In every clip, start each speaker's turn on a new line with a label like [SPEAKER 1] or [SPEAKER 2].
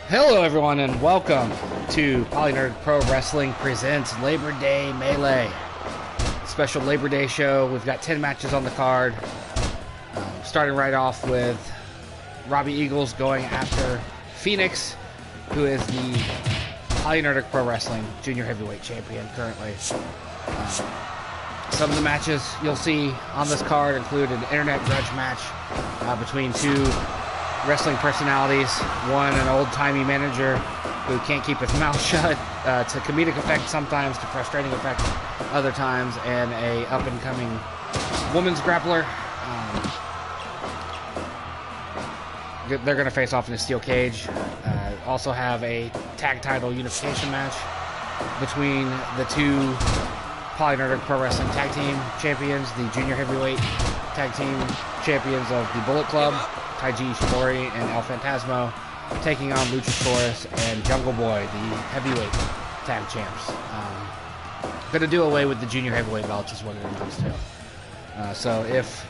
[SPEAKER 1] Hello everyone and welcome to PolyNerdic Pro Wrestling presents Labor Day Melee. Special Labor Day show. We've got 10 matches on the card. Starting right off with Robbie Eagles going after Fenix, who is the PolyNerdic Pro Wrestling Junior Heavyweight Champion currently. Some of the matches you'll see on this card include an internet grudge match between two wrestling personalities, one an old-timey manager who can't keep his mouth shut, to comedic effect sometimes, to frustrating effect other times, and a up-and-coming women's grappler. They're going to face off in a steel cage. Also have a tag title unification match between the two PolyNerdic Pro Wrestling Tag Team Champions, the Junior Heavyweight Tag Team Champions of the Bullet Club, Taiji, Ishimori, and El Phantasmo, taking on Luchasaurus and Jungle Boy, the heavyweight tag champs. Going to do away with the junior heavyweight belts is what it amounts to. So if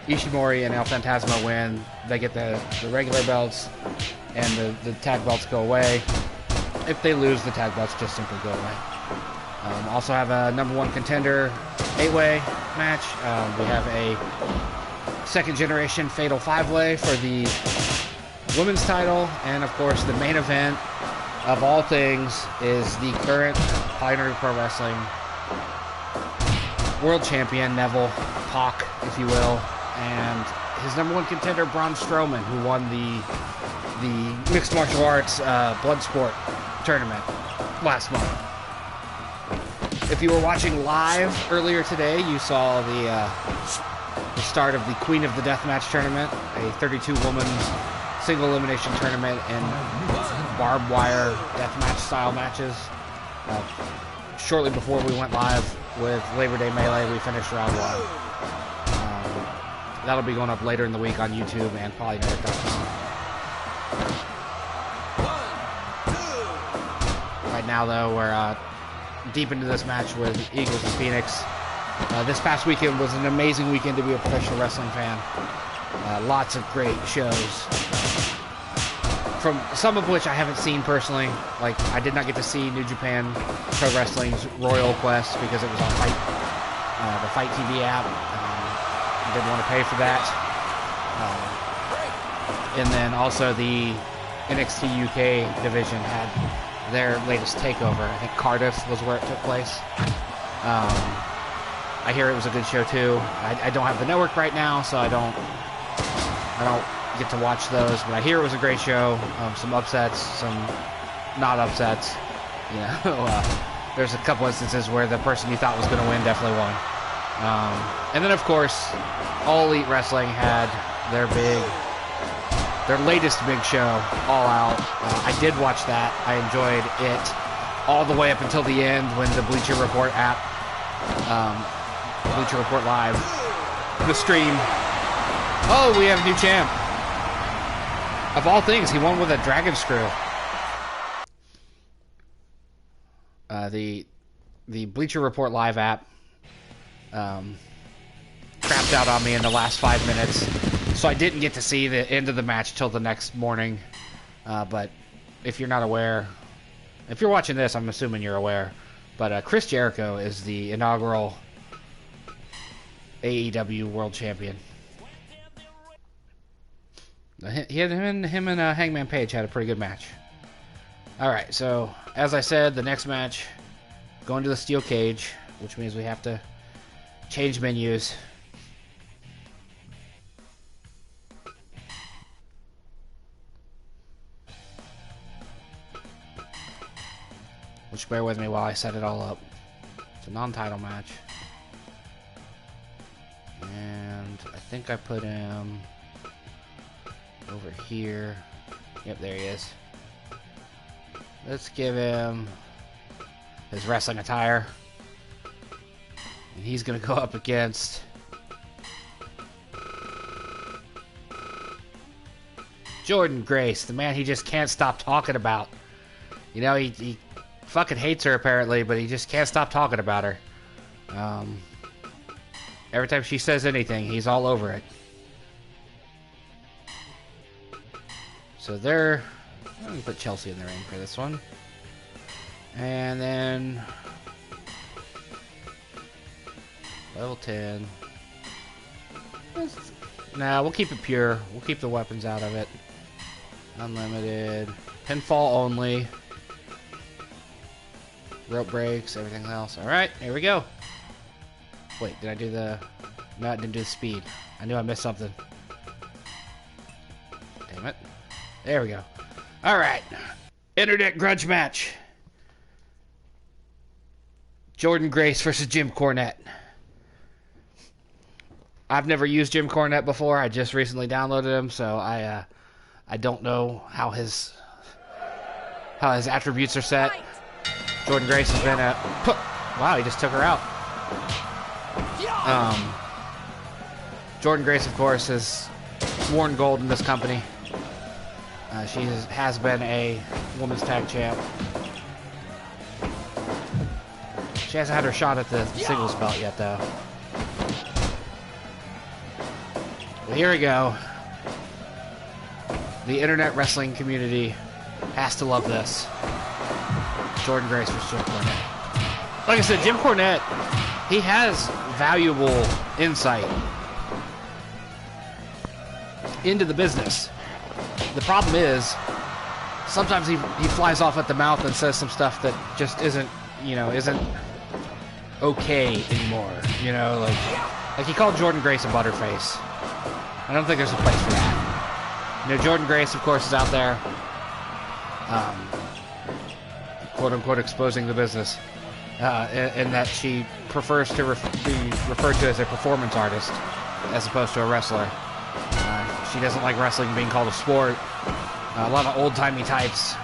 [SPEAKER 1] Ishimori and El Phantasmo win, they get the regular belts, and the tag belts go away. If they lose, the tag belts just simply go away. Also have a number one contender 8-way match. We have a second generation fatal 5-way for the women's title, and of course the main event of all things is the current PolyNerdic Pro Wrestling world champion Neville, Pac if you will, and his number one contender Braun Strowman, who won the mixed martial arts Bloodsport tournament last month. If you were watching live earlier today, you saw the start of the Queen of the Deathmatch tournament, a 32-woman single elimination tournament in barbed wire deathmatch style matches. Shortly before we went live with Labor Day Melee, we finished round one. That'll be going up later in the week on YouTube and PolyNerdic.com. Right now, though, we're deep into this match with Eagles and Fenix. This past weekend was an amazing weekend to be a professional wrestling fan. Lots of great shows. From some of which I haven't seen personally. Like, I did not get to see New Japan Pro Wrestling's Royal Quest because it was on the Fight TV app. Didn't want to pay for that. And then also the NXT UK division had their latest takeover. I think Cardiff was where it took place. I hear it was a good show too. I don't have the network right now, so I don't get to watch those. But I hear it was a great show. Some upsets, some not upsets. You know, there's a couple instances where the person you thought was going to win definitely won. And then of course, All Elite Wrestling had their latest big show, All Out. I did watch that. I enjoyed it all the way up until the end when the Bleacher Report app. Bleacher Report Live, the stream. Oh, we have a new champ. Of all things, he won with a dragon screw. The Bleacher Report Live app crapped out on me in the last 5 minutes, so I didn't get to see the end of the match till the next morning. But if you're not aware, if you're watching this, I'm assuming you're aware. But Chris Jericho is the inaugural AEW World Champion. Him and Hangman Page had a pretty good match. Alright, so as I said, the next match, going to the steel cage, which means we have to change menus. Which, bear with me while I set it all up. It's a non-title match. And I think I put him over here. Yep, there he is. Let's give him his wrestling attire. And he's going to go up against Jordynne Grace, the man he just can't stop talking about. You know, he fucking hates her apparently, but he just can't stop talking about her. Every time she says anything, he's all over it. So they're I'm going to put Chelsea in the ring for this one. And then... level 10. Nah, we'll keep it pure. We'll keep the weapons out of it. Unlimited. Pinfall only. Rope breaks, everything else. Alright, here we go. Wait, did I do the... No, I didn't do the speed. I knew I missed something. Damn it. There we go. Alright. Internet grudge match. Jordynne Grace versus Jim Cornette. I've never used Jim Cornette before. I just recently downloaded him, so I don't know how his attributes are set. Jordynne Grace has been a... Wow, he just took her out. Jordynne Grace, of course, has worn gold in this company. She has been a women's tag champ. She hasn't had her shot at the singles belt yet, though. Well, here we go. The internet wrestling community has to love this. Jordynne Grace versus Jim Cornette. Like I said, Jim Cornette, he has valuable insight into the business. The problem is, sometimes he flies off at the mouth and says some stuff that just isn't okay anymore. You know, like he called Jordynne Grace a butterface. I don't think there's a place for that. You know, Jordynne Grace, of course, is out there, quote-unquote, exposing the business, in that she prefers to be referred to as a performance artist as opposed to a wrestler. She doesn't like wrestling being called a sport. A lot of old-timey types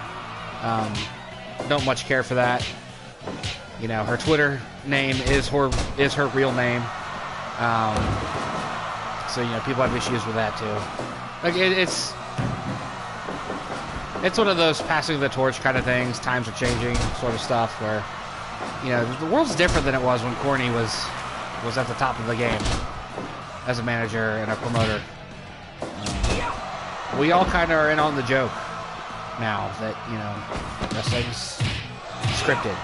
[SPEAKER 1] don't much care for that. You know, her Twitter name is her real name. So, you know, people have issues with that, too. Like, it's one of those passing the torch kind of things, times are changing sort of stuff, where, you know, the world's different than it was when Corny was at the top of the game as a manager and a promoter. We all kind of are in on the joke now that, you know, wrestling's scripted.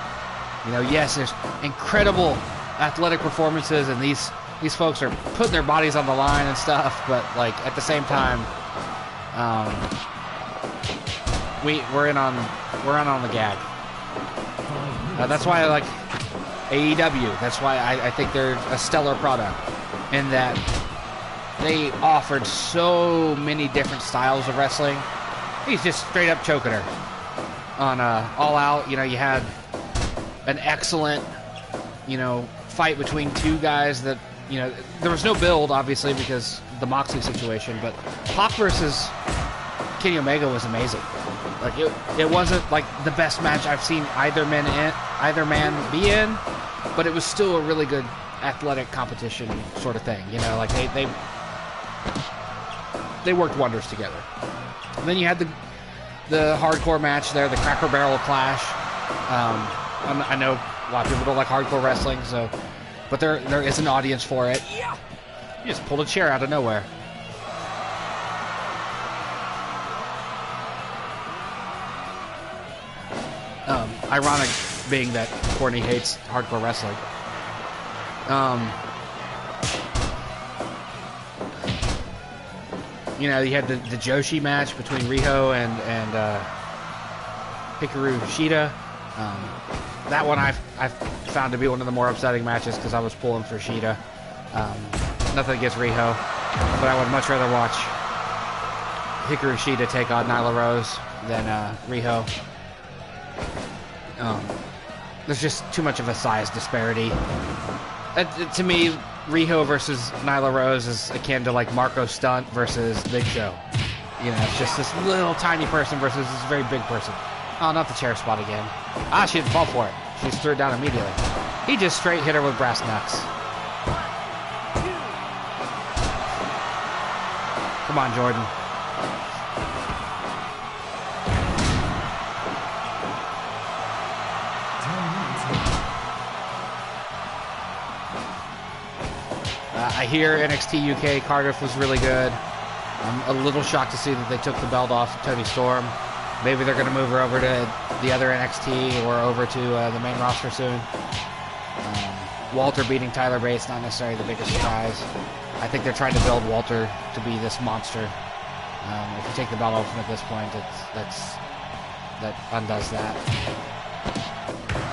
[SPEAKER 1] You know, yes, there's incredible athletic performances, and these folks are putting their bodies on the line and stuff, but, like, at the same time, we're in on the gag. That's why I like AEW. That's why I think they're a stellar product, in that they offered so many different styles of wrestling. He's just straight up choking her on All Out. You know, you had an excellent, you know, fight between two guys that, you know, there was no build, obviously, because the Moxley situation, but Pac versus Kenny Omega was amazing. Like, it wasn't like the best match I've seen either man be in, but it was still a really good athletic competition sort of thing. You know, like they worked wonders together. And then you had the hardcore match there, the Cracker Barrel Clash. I know a lot of people don't like hardcore wrestling, so, but there is an audience for it. You just pulled a chair out of nowhere. Ironic being that Courtney hates hardcore wrestling. You know, you had the Joshi match between Riho and Hikaru Shida. That one I've found to be one of the more upsetting matches because I was pulling for Shida. Nothing against Riho, but I would much rather watch Hikaru Shida take on Nyla Rose than Riho. There's just too much of a size disparity. To me, Riho versus Nyla Rose is akin to like Marco Stunt versus Big Show. You know, it's just this little tiny person versus this very big person. Oh, not the chair spot again. She didn't fall for it. She just threw it down immediately. He just straight hit her with brass knucks. Come on, Jordynne. I hear NXT UK Cardiff was really good. I'm a little shocked to see that they took the belt off Tony Storm. Maybe they're going to move her over to the other NXT or over to the main roster soon. Walter beating Tyler Bates, not necessarily the biggest surprise. I think they're trying to build Walter to be this monster. If you take the belt off him at this point, that undoes that.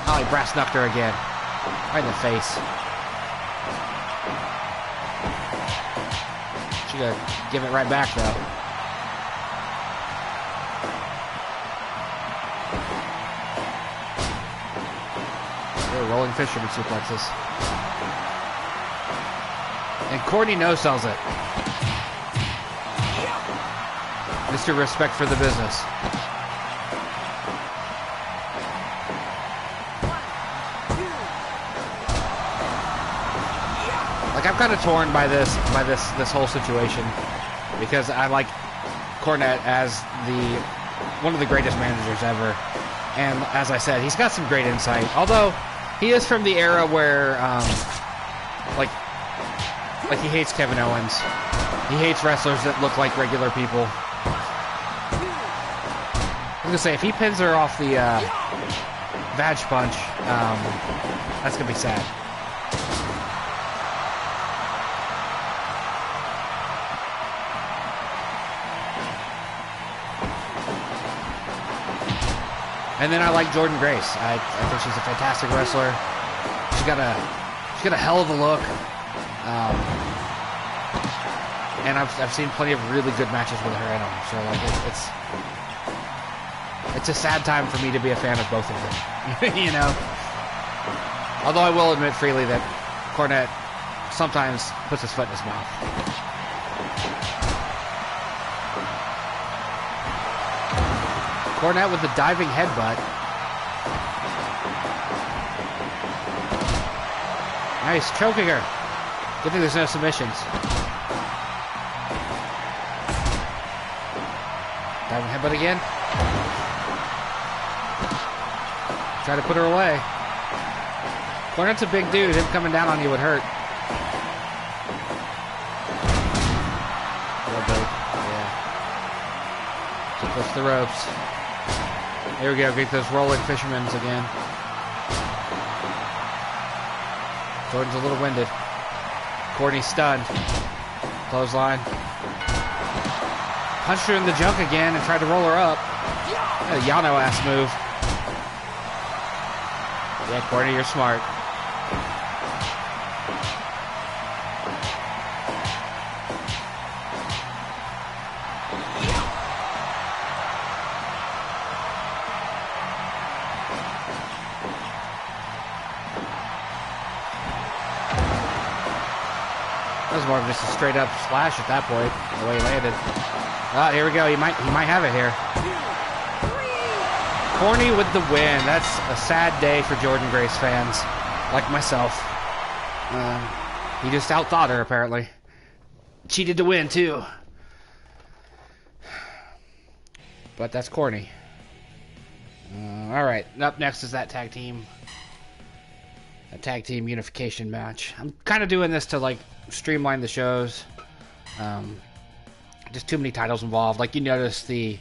[SPEAKER 1] Oh, he brass knucked her again. Right in the face. She gotta give it right back, though. They're rolling fisherman suplexes. And Courtney no-sells it. Mr. Respect for the business. Like, I'm kind of torn by this whole situation because I like Cornette as one of the greatest managers ever, and as I said, he's got some great insight. Although he is from the era where, like he hates Kevin Owens. He hates wrestlers that look like regular people. I'm gonna say if he pins her off the Vag Punch, that's gonna be sad. And then I like Jordynne Grace. I think she's a fantastic wrestler. She's got a hell of a look. And I've seen plenty of really good matches with her in them. So like it's a sad time for me to be a fan of both of them. You know. Although I will admit freely that Cornette sometimes puts his foot in his mouth. Cornette with the diving headbutt. Nice, choking her. Good thing there's no submissions. Diving headbutt again. Try to put her away. Cornette's a big dude. Him coming down on you would hurt. Real big. Yeah. So push the ropes. There we go, get those rolling fishermans again. Jordynne's a little winded. Courtney's stunned. Clothesline. Punched her in the junk again and tried to roll her up. A Yano ass move. Yeah, Courtney, you're smart. That was more of just a straight up splash at that point, the way he landed. Ah, here we go. He might have it here. Corny with the win. That's a sad day for Jordynne Grace fans, like myself. He just outthought her, apparently. Cheated to win, too. But that's corny. Alright, up next is that tag team. A tag team unification match. I'm kind of doing this to, like, streamline the shows. Just too many titles involved. Like, you notice the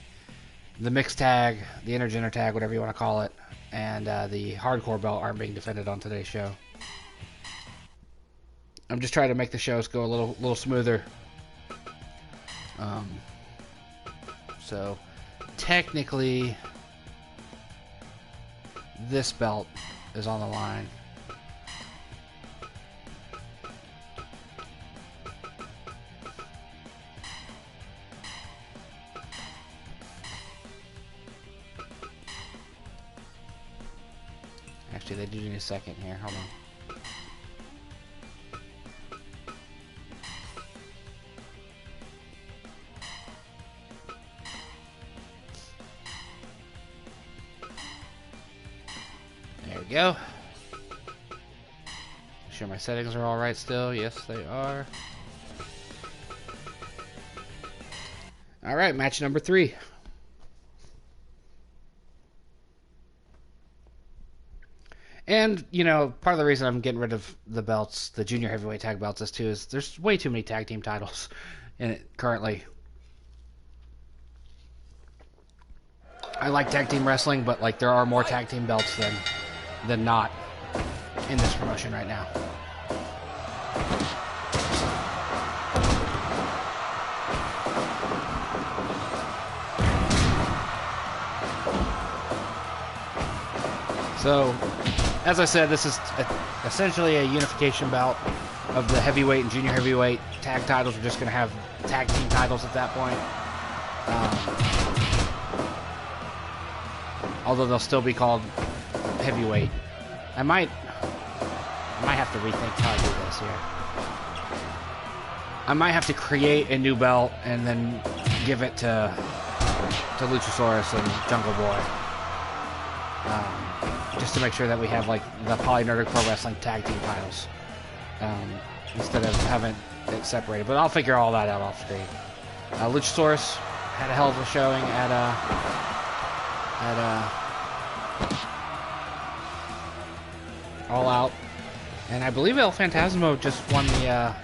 [SPEAKER 1] mixed tag, the intergender tag, whatever you want to call it, and the hardcore belt aren't being defended on today's show. I'm just trying to make the shows go a little smoother. So technically this belt is on the line. Actually, they do need a second here. Hold on. There we go. Make sure my settings are all right still. Yes, they are. All right, match number 3. And, you know, part of the reason I'm getting rid of the belts, the junior heavyweight tag belts, is there's way too many tag team titles in it currently. I like tag team wrestling, but like there are more tag team belts than not in this promotion right now. So, as I said, this is essentially a unification bout of the heavyweight and junior heavyweight tag titles. We're just going to have tag team titles at that point. Although they'll still be called heavyweight. I might have to rethink how I do this here. I might have to create a new belt and then give it to Luchasaurus and Jungle Boy. Just to make sure that we have like the PolyNerdic Pro Wrestling tag team titles. Instead of having it separated. But I'll figure all that out off screen. Luchasaurus had a hell of a showing at All Out, and I believe El Phantasmo just won the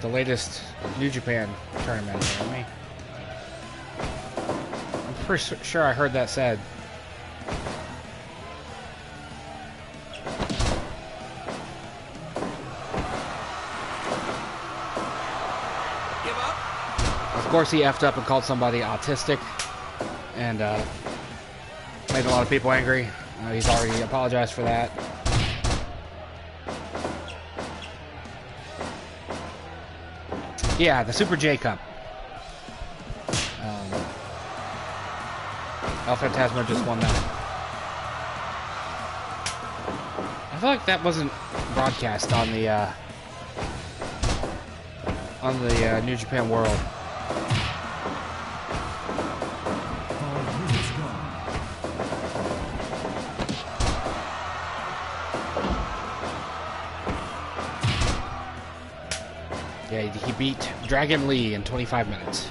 [SPEAKER 1] latest New Japan tournament. I'm pretty sure I heard that said. Of course, he effed up and called somebody autistic, and made a lot of people angry. He's already apologized for that. Yeah, the Super J Cup. El Phantasmo just won that. I feel like that wasn't broadcast on the New Japan World. Yeah, he beat Dragon Lee in 25 minutes.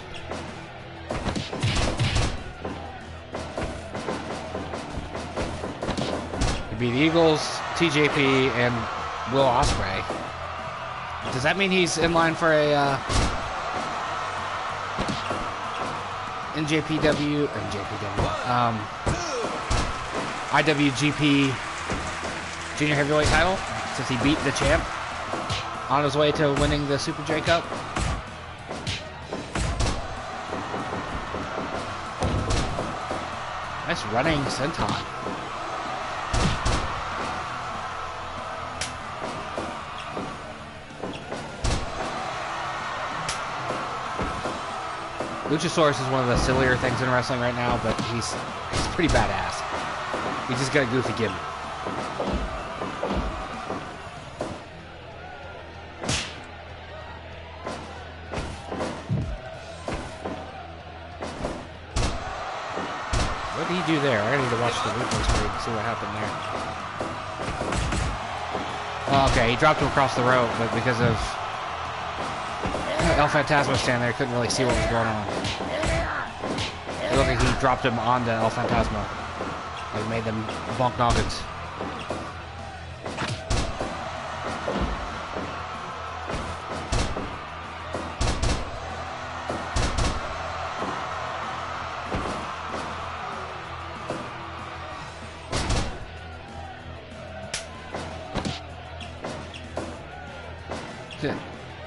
[SPEAKER 1] He beat Eagles, TJP, and Will Ospreay. Does that mean he's in line for a IWGP Junior Heavyweight title since he beat the champ on his way to winning the Super J Cup? Nice running senton. Luchasaurus is one of the sillier things in wrestling right now, but he's pretty badass. He just got a goofy gimmick. What did he do there? I need to watch the replay screen to see what happened there. Oh, okay, he dropped him across the rope, but because of El Phantasmo standing there, couldn't really see what was going on. It looked like he dropped him onto El Phantasmo. Like made them bump noggins.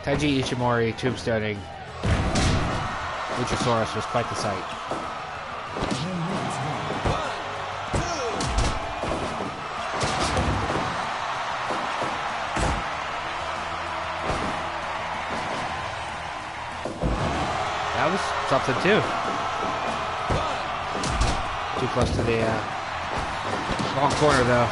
[SPEAKER 1] Taiji Ishimori tombstoning Luchasaurus was quite the sight. That was something too. Too close to the wrong corner though.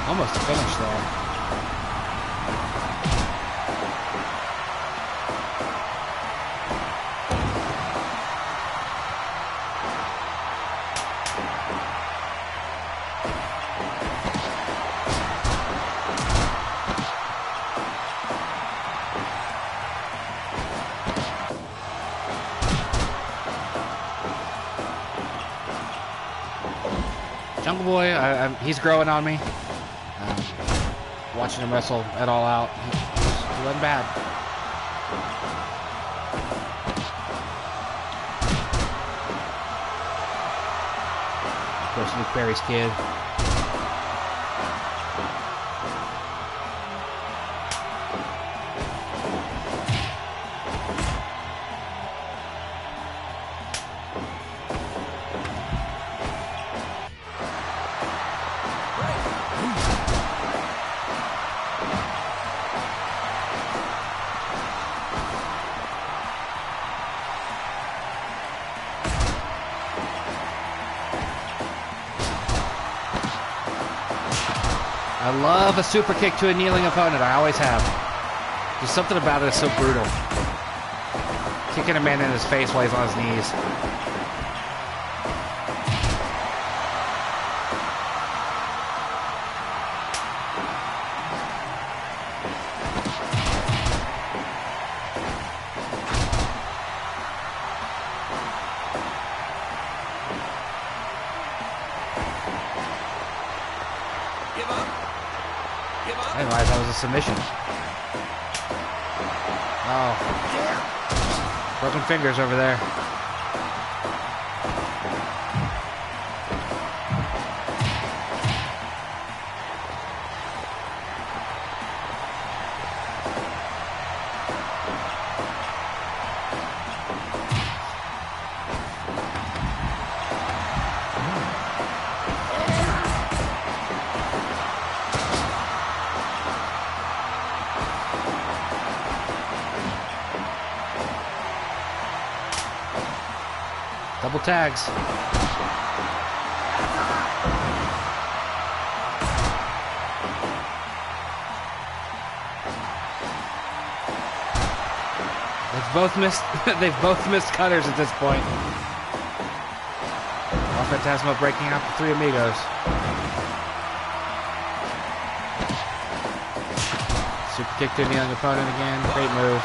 [SPEAKER 1] Almost a finish there. Jungle Boy, he's growing on me. Watching him wrestle at All Out, he wasn't bad. Of course, Luke Perry's kid. I love a super kick to a kneeling opponent. I always have. There's something about it that's so brutal. Kicking a man in his face while he's on his knees. I didn't realize that was a submission. Oh. Broken fingers over there. Double tags. They've both missed cutters at this point. Phantasmo breaking out the three amigos. Super kick to the young opponent again. Great move.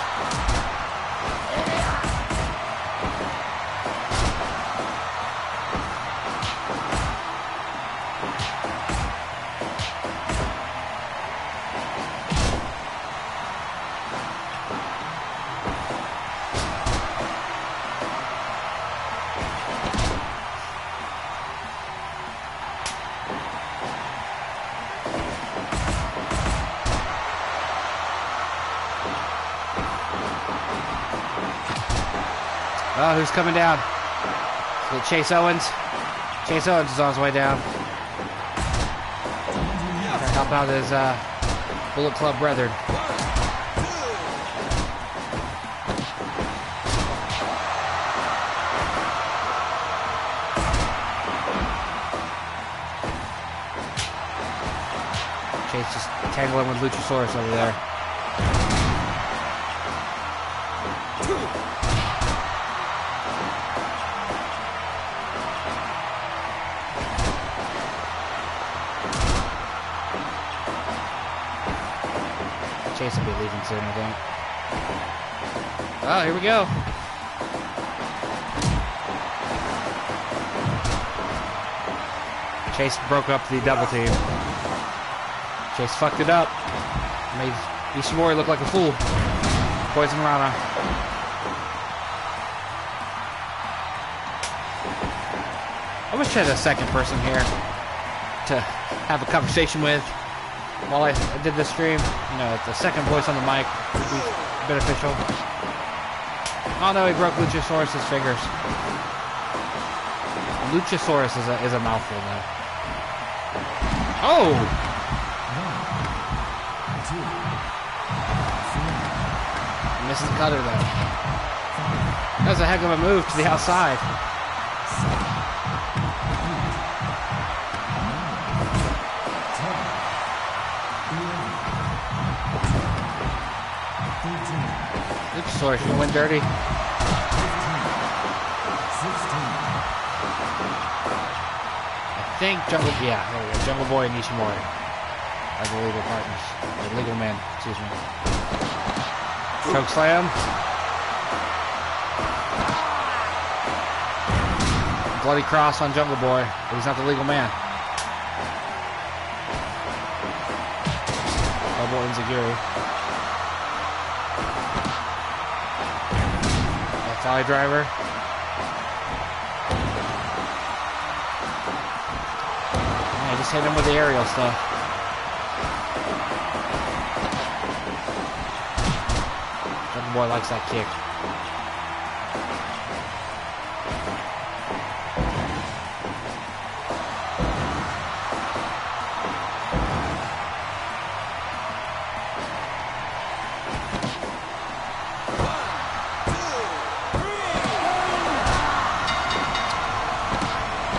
[SPEAKER 1] Oh, who's coming down? Is it Chase Owens? Chase Owens is on his way down. Trying to help out his Bullet Club brethren. Chase just tangling with Luchasaurus over there. Chase will be leaving soon, I think. Oh, here we go. Chase broke up the double team. Chase fucked it up. Made Ishimori look like a fool. Poison Rana. I wish I had a second person here to have a conversation with while I did this stream. You know, the second voice on the mic would be beneficial. Oh no, he broke Luchasaurus' fingers. Luchasaurus is a mouthful though. Oh! Misses the cutter though. That was a heck of a move to the outside. Luchasaurus, you win dirty. I think Jungle Boy and Ishimori are the legal partners. The legal men, excuse me. Choke slam. Bloody cross on Jungle Boy, but he's not the legal man. Double enziguri. That Valley driver. Yeah, just hit him with the aerial stuff. That boy likes that kick.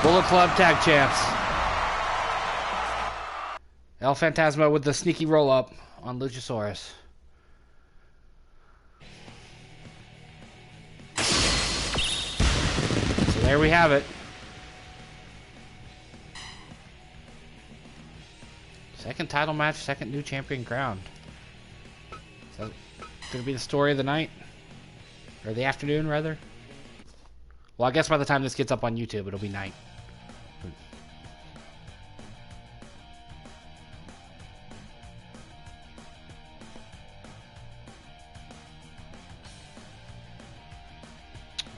[SPEAKER 1] Bullet Club Tag Champs. El Phantasmo with the sneaky roll-up on Luchasaurus. So there we have it. Second title match, second new champion crowned. Is that going to be the story of the night? Or the afternoon, rather? Well, I guess by the time this gets up on YouTube, it'll be night.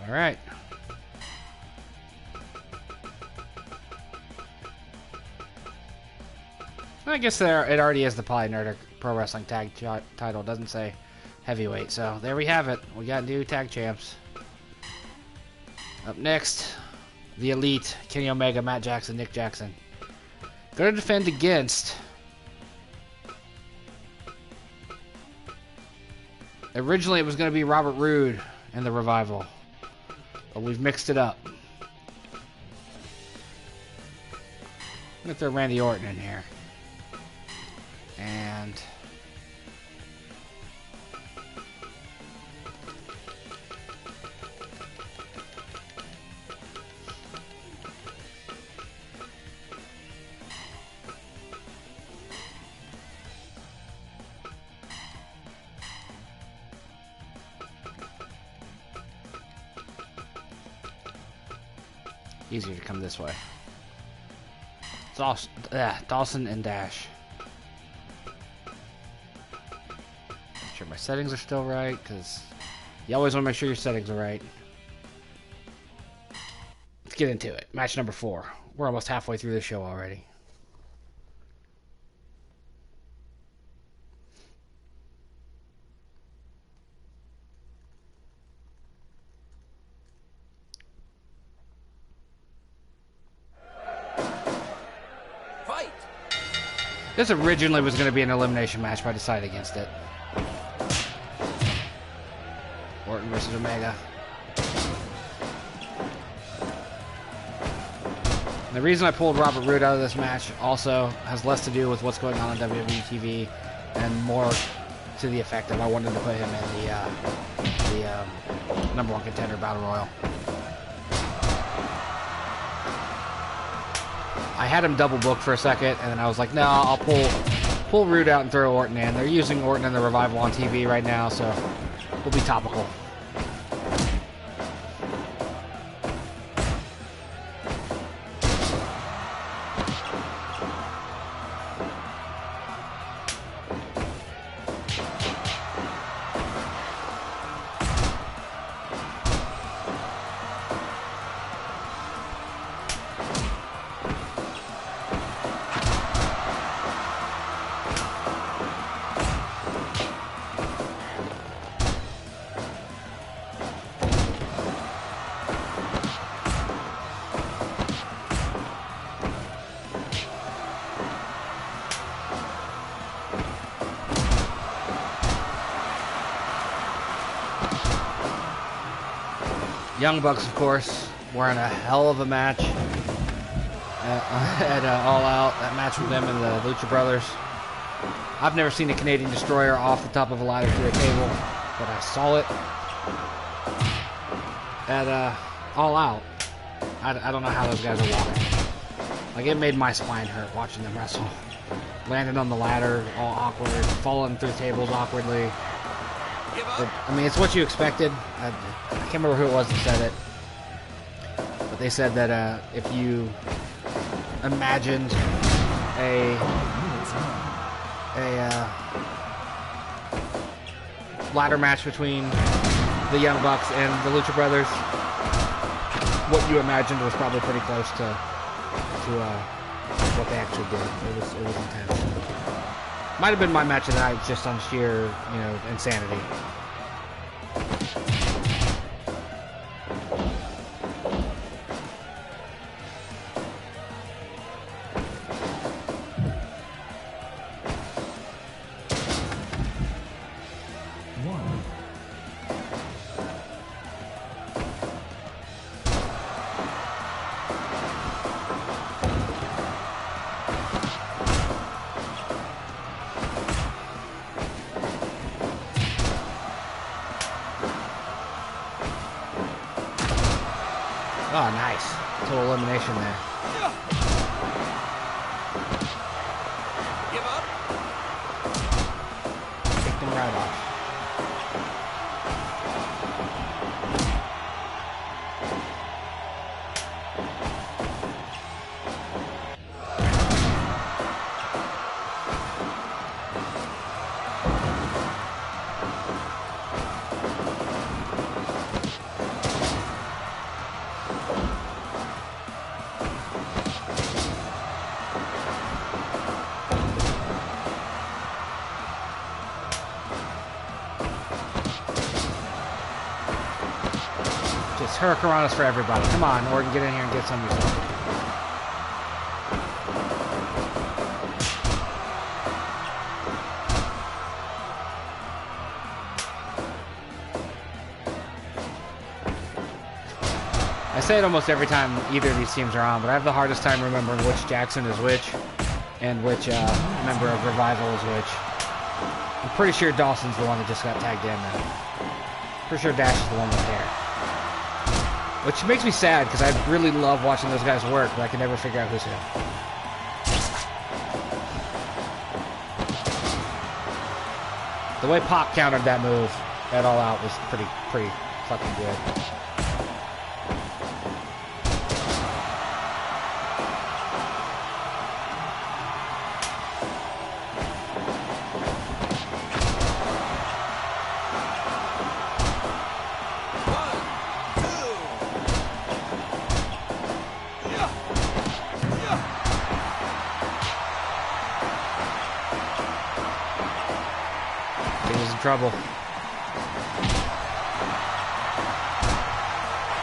[SPEAKER 1] All right. I guess there it already is the PolyNerdic Pro Wrestling Tag title. Doesn't say heavyweight. So there we have it. We got new tag champs. Up next, the Elite, Kenny Omega, Matt Jackson, Nick Jackson. Going to defend against... Originally it was going to be Robert Roode and the Revival. But we've mixed it up. I'm going to throw Randy Orton in here. And... easier to come this way. Dawson and Dash. Make sure my settings are still right, because you always want to make sure your settings are right. Let's get into it. Match number 4. We're almost halfway through the show already. This originally was going to be an elimination match, but I decided against it. Orton versus Omega. And the reason I pulled Robert Roode out of this match also has less to do with what's going on WWE TV and more to the effect of I wanted to put him in the number 1 contender battle royal. I had him double booked for a second, and then I was like, no, I'll pull Roode out and throw Orton in. They're using Orton and the Revival on TV right now, so we'll be topical. Young Bucks, of course, were in a hell of a match at All Out. That match with them and the Lucha Brothers. I've never seen a Canadian Destroyer off the top of a ladder through a table, but I saw it at All Out. I don't know how those guys are walking. Like, it made my spine hurt watching them wrestle. Landing on the ladder, all awkward, falling through tables awkwardly. But, I mean, it's what you expected. I can't remember who it was that said it, but they said that if you imagined ladder match between the Young Bucks and the Lucha Brothers. What you imagined was probably pretty close to what they actually did. It was intense. Might have been my match of the night just on sheer, insanity. Oh, nice. Total elimination there.
[SPEAKER 2] Give up.
[SPEAKER 1] Kicked him right off. Hurricanrana's for everybody. Come on, Orton, get in here and get some yourself. I say it almost every time either of these teams are on, but I have the hardest time remembering which Jackson is which and which member of Revival is which. I'm pretty sure Dawson's the one that just got tagged in now. Pretty sure Dash is the one with hair. Which makes me sad, because I really love watching those guys work, but I can never figure out who's who. The way Pac countered that move at All Out was pretty fucking good. Trouble.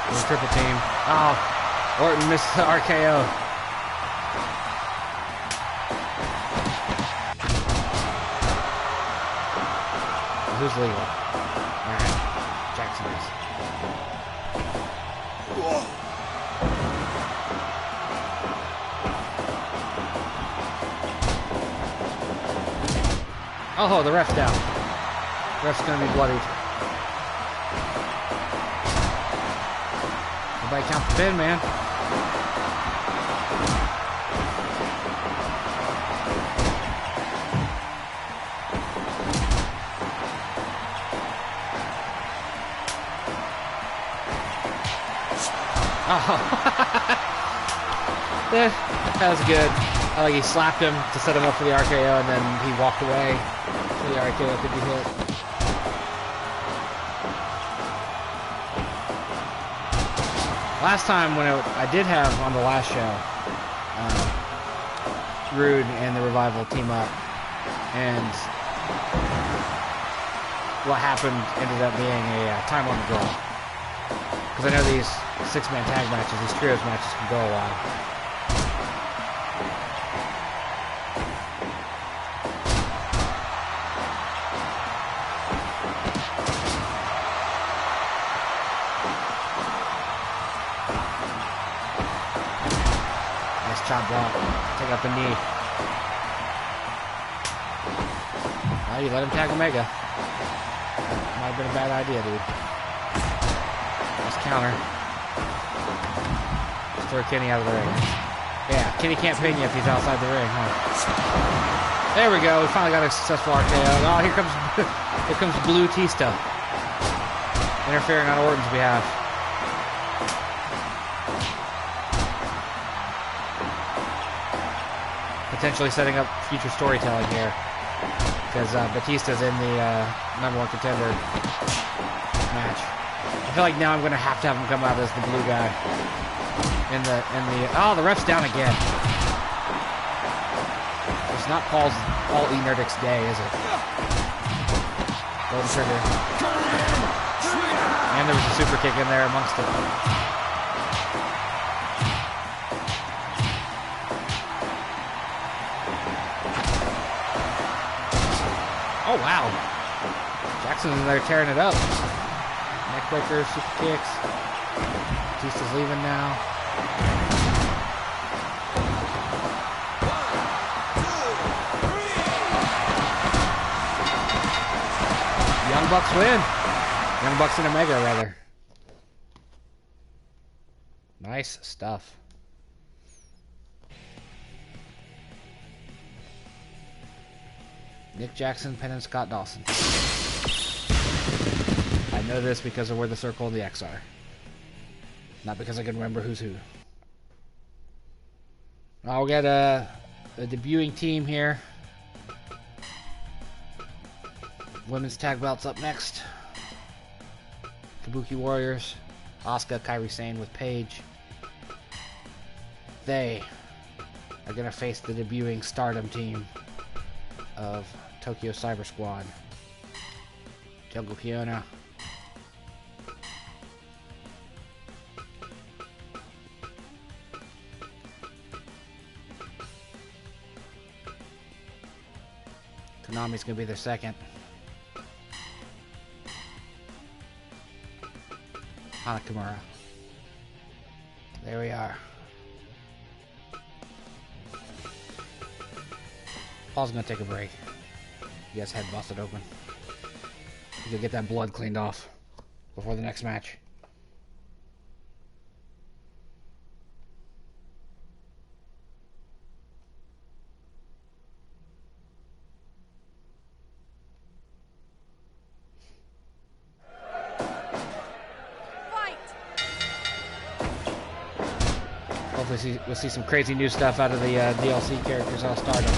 [SPEAKER 1] There's a triple team. Oh, Orton missed the RKO. Who's legal? Alright, Jackson is. Oh, the ref's down. Ref's gonna be bloodied. Everybody count the pin, man. Oh. That was good. I like he slapped him to set him up for the RKO, and then he walked away so the RKO could be hit. Last time when I did have on the last show, Rude and the Revival team up, and what happened ended up being a time on the draw. Because I know these six-man tag matches, these trios matches can go a while. Chop block. Take out the knee. Oh, you let him tag Omega. Might have been a bad idea, dude. Nice counter. Just throw Kenny out of the ring. Yeah, Kenny can't pin you if he's outside the ring, huh? There we go. We finally got a successful RKO. Oh, here comes Blue Tista. Interfering on Orton's behalf. Potentially setting up future storytelling here. because Batista's in the #1 contender match. I feel like now I'm gonna have to have him come out as the blue guy in the oh, the ref's down again. It's not Paul E-Nerdic's day, is it? Golden trigger. And there was a super kick in there amongst it. Oh, wow. Jackson's in there tearing it up. Neckbreaker, super kicks. Batista's leaving now. Young Bucks win. Young Bucks and Omega, rather. Nice stuff. Nick Jackson, Penn, and Scott Dawson. I know this because of where the Circle and the X are. Not because I can remember who's who. I'll get a debuting team here. Women's tag belts up next. Kabuki Warriors. Asuka, Kairi, Saine with Paige. They are going to face the debuting Stardom team of Tokyo Cyber Squad. Jungle Kyona. Konami's going to be their second. Hana Kimaura. There we are. Paul's gonna take a break. He gets head busted open. He's gonna get that blood cleaned off before the next match. Hopefully we'll see some crazy new stuff out of the DLC characters on Stardom.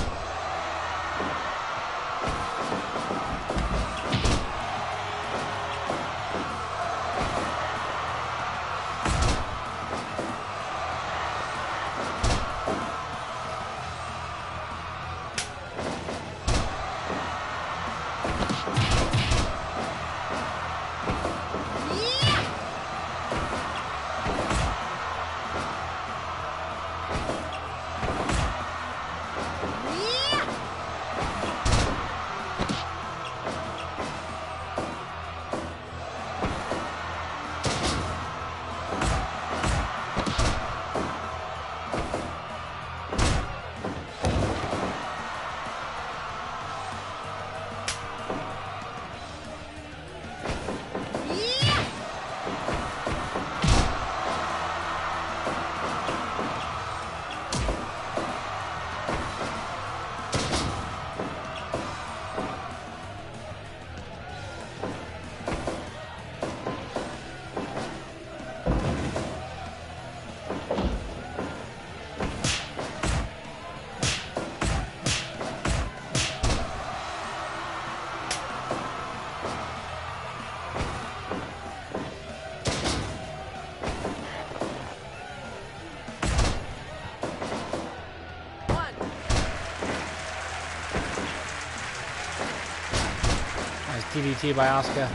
[SPEAKER 1] DDT by Asuka.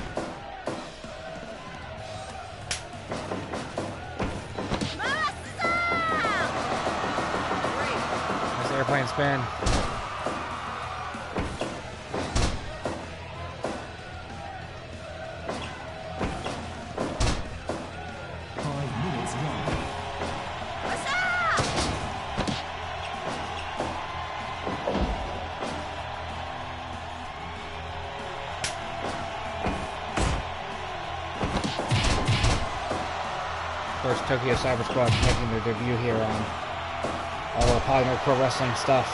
[SPEAKER 1] Nice airplane spin. Tokyo Cyber Squad making their debut here on all the PolyNerdic Pro Wrestling stuff.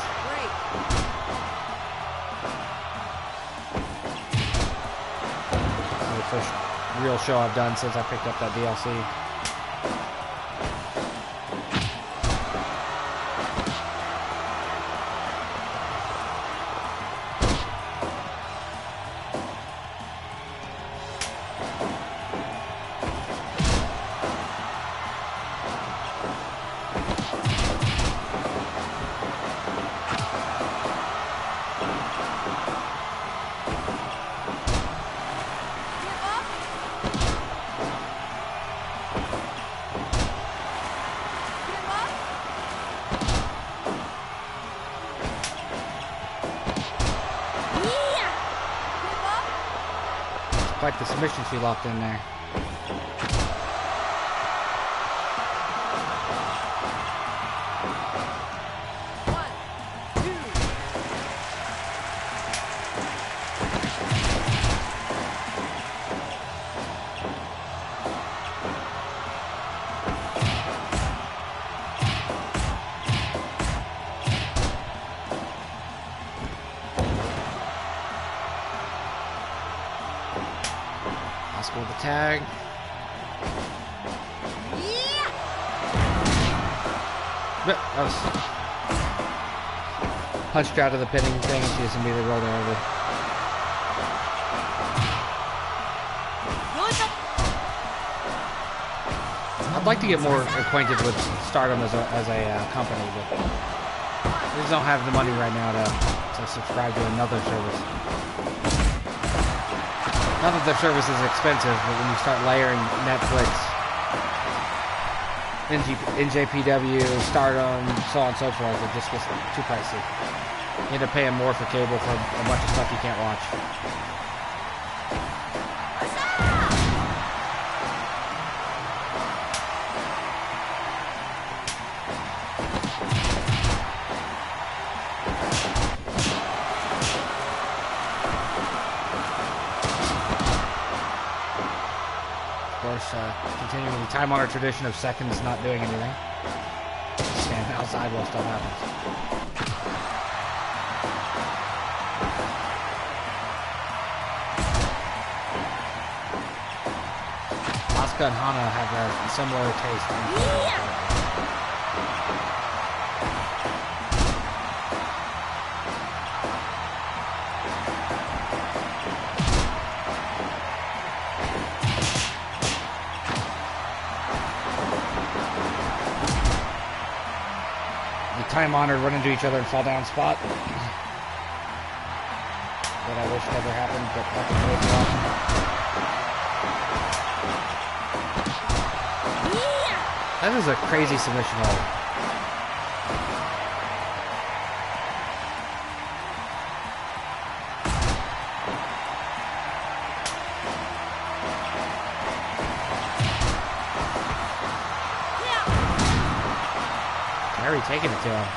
[SPEAKER 1] This is the first real show I've done since I picked up that DLC. Quite the submission she locked in there. With the tag. That was punched out of the pinning thing. She just immediately rolled her over. I'd like to get more acquainted with Stardom as a company, but I just don't have the money right now to subscribe to another service. Not that their service is expensive, but when you start layering Netflix, NJPW, Stardom, so on and so forth, it just gets too pricey. You end up paying more for cable for a bunch of stuff you can't watch. Continuing the time-honored tradition of seconds not doing anything. Stand outside while stuff happens. Asuka and Hana have a similar taste. Time-honored run into each other and fall down spot. That I wish never happened, but happens way too often. That is a crazy submission hold. Kairi taking it to him.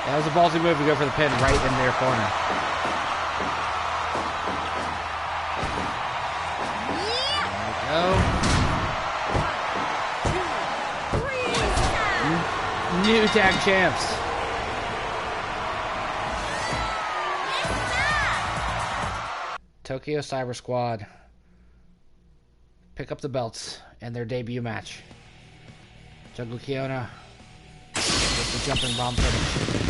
[SPEAKER 1] That was a ballsy move to go for the pin right in their corner. New tag champs. Tokyo Cyber Squad pick up the belts in their debut match. Jungle Kyona with the jumping bomb finish.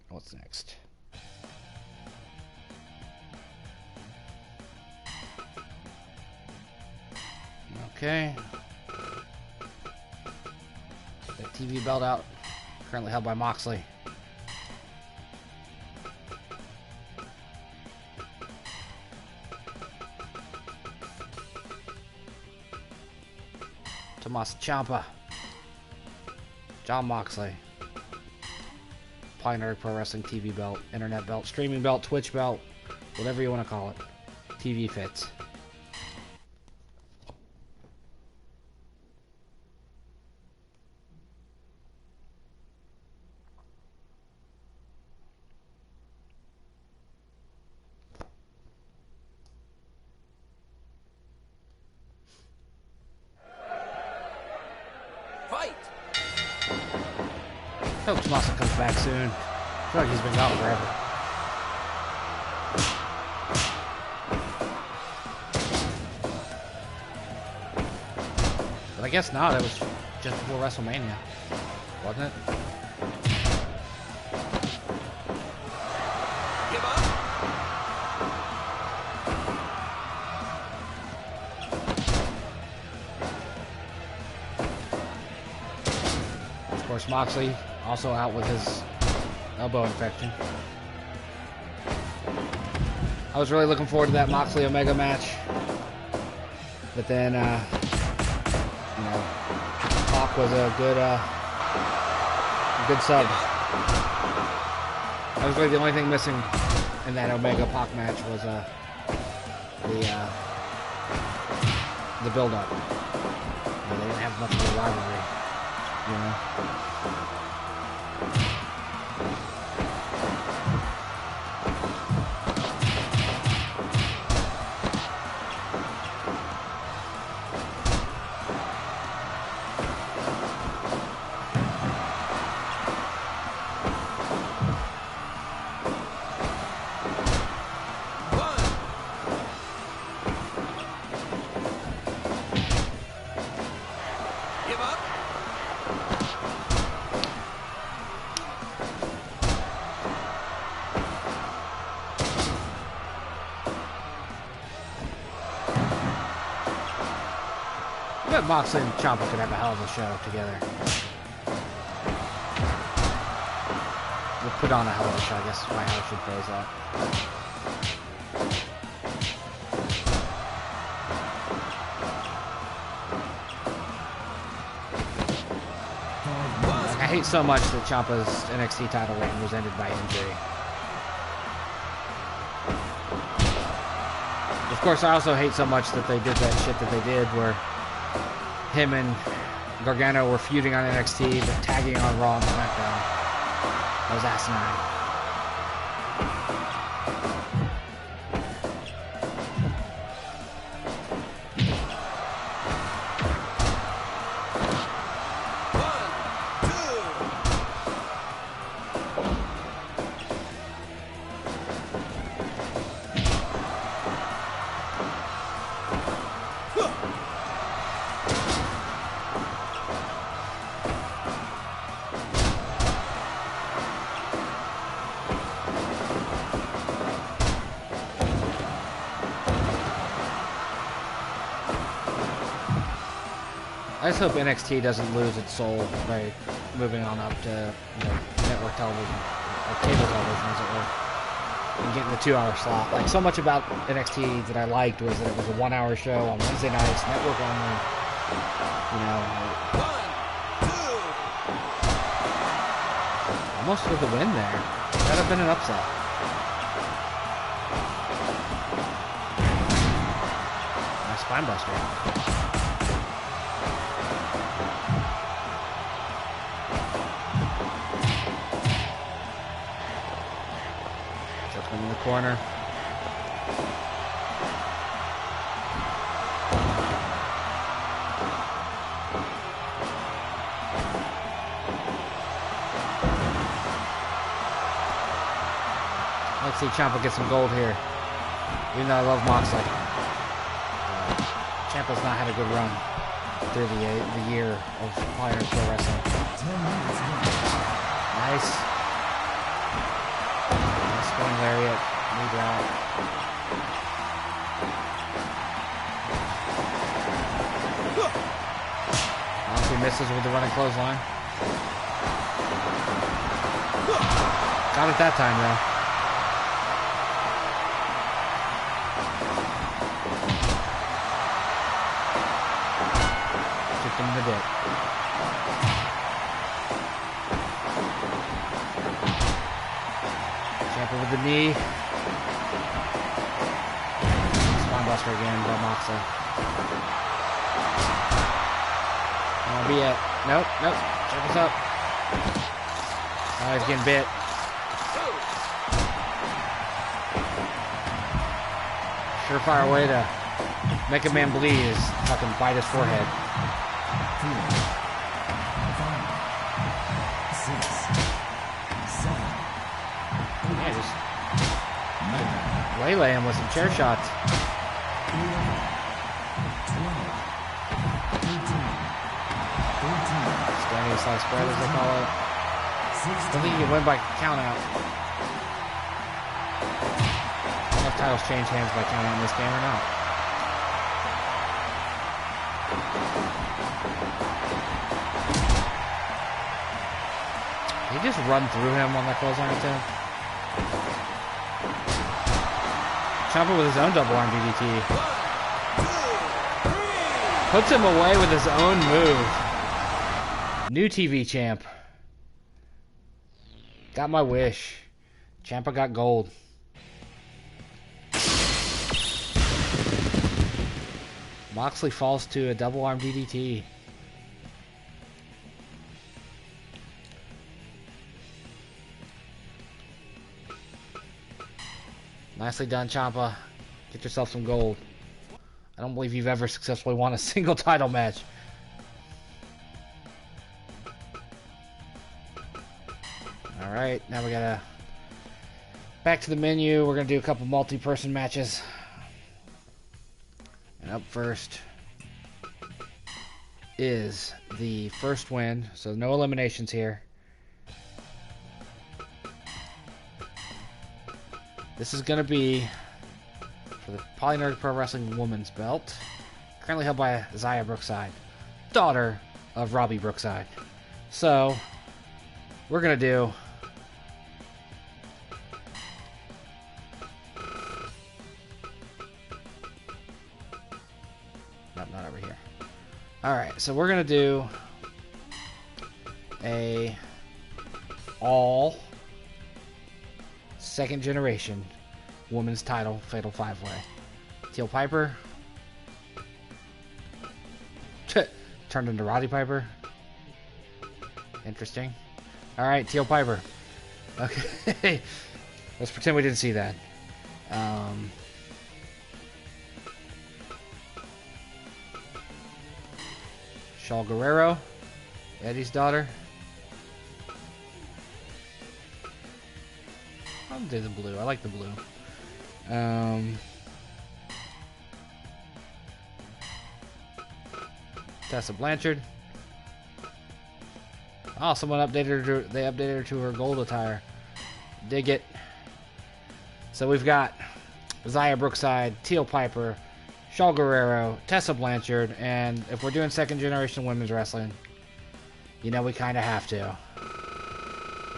[SPEAKER 1] What's next? Okay. The TV belt out, currently held by Moxley. Tommaso Ciampa. John Moxley. PolyNerdic Pro Wrestling TV belt, internet belt, streaming belt, Twitch belt, whatever you want to call it. TV fits. I hope Tommaso comes back soon. I feel like he's been gone forever. But I guess not. It was just before WrestleMania, wasn't it? course, Moxley also out with his elbow infection. I was really looking forward to that Moxley Omega match, but then, you know, Pac was a good sub. That was really the only thing missing in that Omega Pac match was the build-up. You know, they didn't have much of a rivalry, you know. Moxley and Ciampa could have a hell of a show together. We'll put on a hell of a show, I guess is how I should phrase that. I hate so much that Ciampa's NXT title reign was ended by injury. Of course, I also hate so much that they did that shit that they did where him and Gargano were feuding on NXT, but tagging on Raw and SmackDown. That was asinine. I just hope NXT doesn't lose its soul by moving on up to, you know, network television, or cable television as it were, and getting the 2-hour slot. Like, so much about NXT that I liked was that it was a 1-hour show on Wednesday nights, network only, you know. Almost with the win there. That'd have been an upset. Nice spine buster. In the corner. Let's see Ciampa get some gold here. Even though I love Moxley, Ciampa's not had a good run through the year of PolyNerdic Pro Wrestling. Nice. Spinning lariat, knee drop. Moxley misses with the running clothesline. Got it that time though. Kicked him in the dick. With the knee. Spinebuster again by Moxley. That'll be it. Nope, nope. Check us up. Oh, he's getting bit. Surefire way to make a man bleed is fucking bite his forehead. Waylay him with some chair shots. Standing aside spread as they call it. I think you can win by count out. I don't know if titles change hands by count out in this game or not. He just run through him on that clothesline attempt. Ciampa with his own double arm DDT. Puts him away with his own move. New TV champ. Got my wish. Ciampa got gold. Moxley falls to a double arm DDT. Nicely done, Ciampa. Get yourself some gold. I don't believe you've ever successfully won a single title match. Alright, now we gotta... Back to the menu. We're gonna do a couple multi-person matches. And up first is the first win. So no eliminations here. This is going to be for the PolyNerdic Pro Wrestling Women's Belt. Currently held by Xia Brookside, daughter of Robbie Brookside. So, we're going to do... Nope, not over here. Alright, so we're going to do a all second generation women's title fatal 5-way. Teal Piper turned into Roddy Piper. Interesting. Alright, Teal Piper. Okay. Let's pretend we didn't see that. Shaul Guerrero, Eddie's daughter. I'll do the blue. I like the blue. Tessa Blanchard. Oh, someone updated her. They updated her to her gold attire. Dig it. So we've got Xia Brookside, Teal Piper, Shaul Guerrero, Tessa Blanchard, and if we're doing second generation women's wrestling, you know we kind of have to.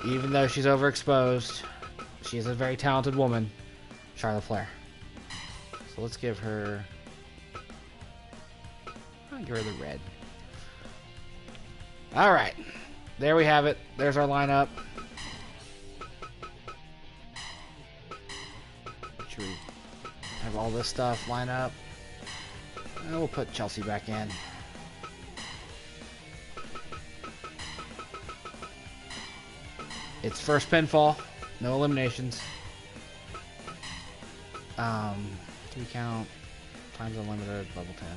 [SPEAKER 1] Even though she's overexposed, she's a very talented woman, Charlotte Flair. So let's give her... I'll give her the red. Alright. There we have it. There's our lineup. Should we have all this stuff line up? We'll put Chelsea back in. It's first pinfall. No eliminations. 3 count. Times unlimited. Level 10.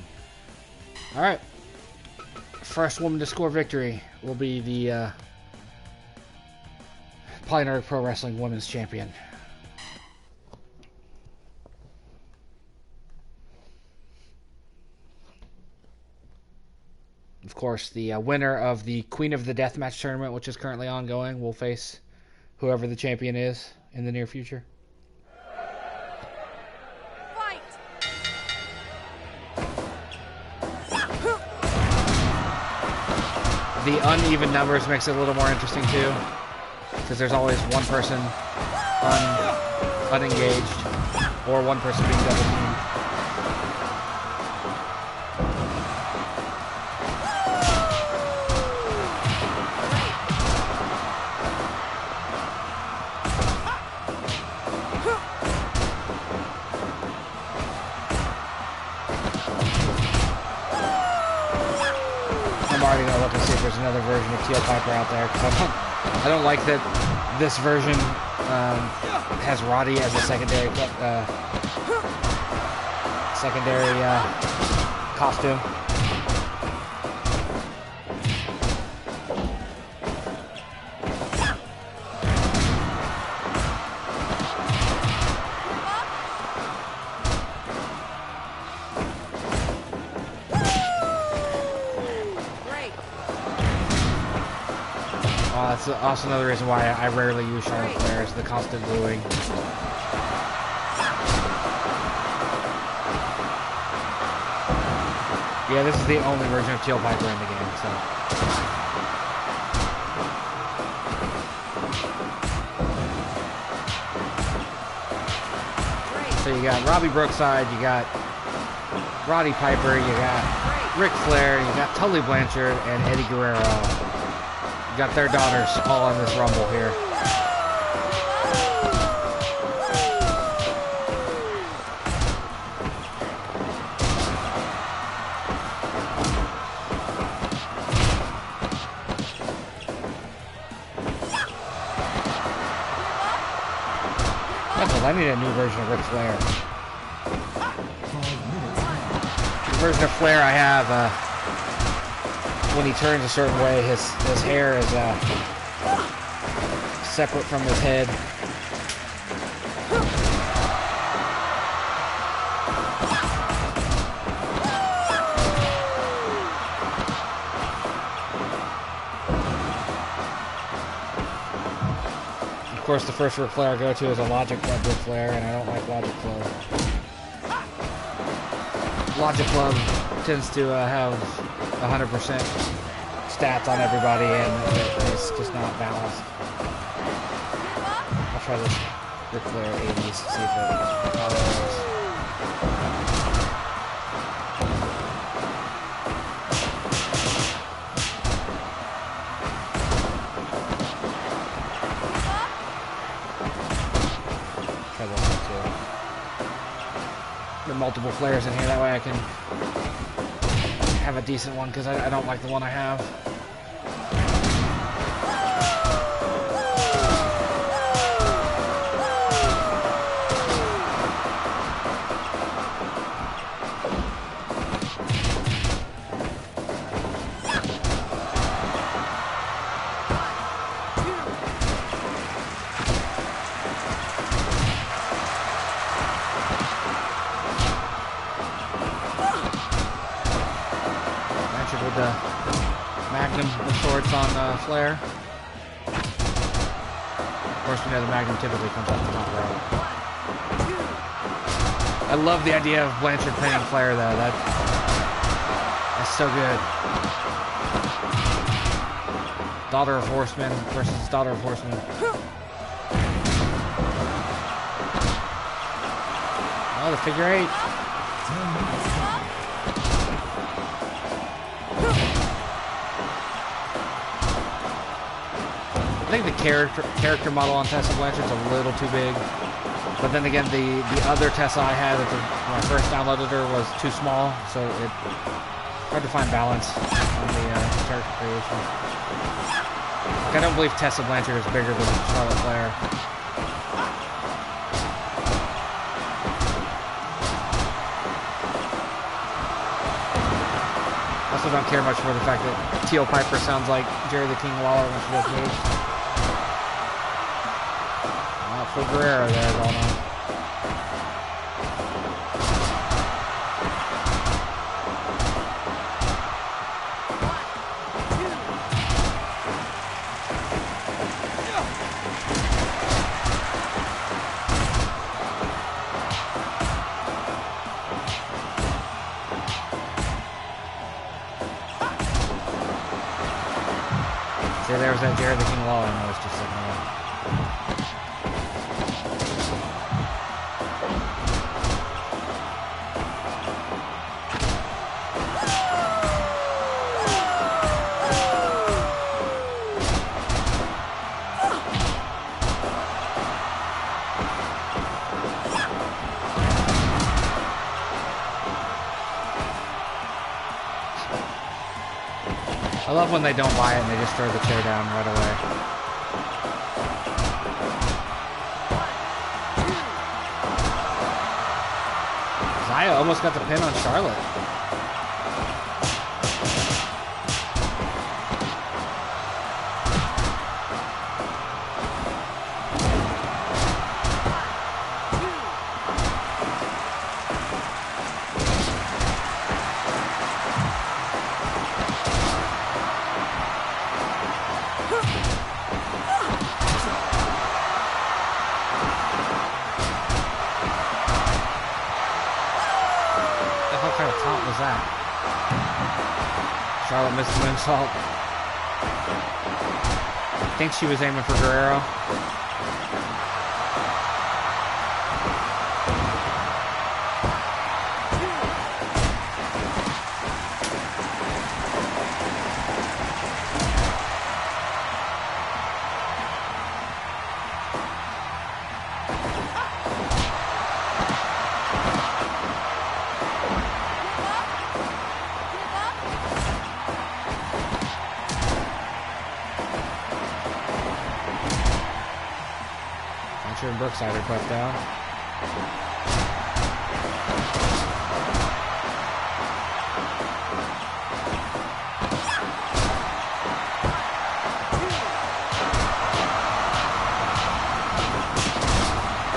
[SPEAKER 1] Alright. First woman to score victory will be the PolyNerdic Pro Wrestling Women's Champion. Of course, the winner of the Queen of the Deathmatch tournament, which is currently ongoing, will face whoever the champion is in the near future.
[SPEAKER 2] Fight!
[SPEAKER 1] The uneven numbers makes it a little more interesting too, because there's always one person unengaged or one person being double teamed. There's another version of Teal Piper out there, because I don't like that this version has Roddy as a secondary costume. That's also another reason why I rarely use Charlotte Flair, is the constant booing. Yeah, this is the only version of Teal Piper in the game, so. So you got Robbie Brookside, you got Roddy Piper, you got Ric Flair, you got Tully Blanchard, and Eddie Guerrero. You got their daughters all in this Rumble here. I need a new version of Ric Flair. The version of Flair I have, when he turns a certain way, his hair is separate from his head. Of course, the first Ric Flair I go to is a Logic Club Ric Flair, and I don't like Logic Club. Logic Club tends to have 100% stats on everybody, and it's just not balanced. I'll try this Ric Flair 80s to see if it follows. Multiple Flairs in here, that way I can have a decent one, because I don't like the one I have. On Flair. Of course, we know the Magnum typically comes off the top rope. I love the idea of Blanchard pinning Flair, though. That's so good. Daughter of Horseman versus Daughter of Horseman. Oh, the figure eight. I think the character model on Tessa Blanchard's a little too big, but then again, the other Tessa I had when I first downloaded her was too small, so it's hard to find balance on the character creation. Like, I don't believe Tessa Blanchard is bigger than Charlotte Flair. I also don't care much for the fact that Teal Piper sounds like Jerry the King Lawler when she does moves. For Guerrero there going on. See, there was that Jerry the King Lawler I was just sitting there. I love when they don't buy it and they just throw the chair down right away. Zaya almost got the pin on Charlotte. Charlotte missed the moonsault. I think she was aiming for Guerrero. Brookside are both down.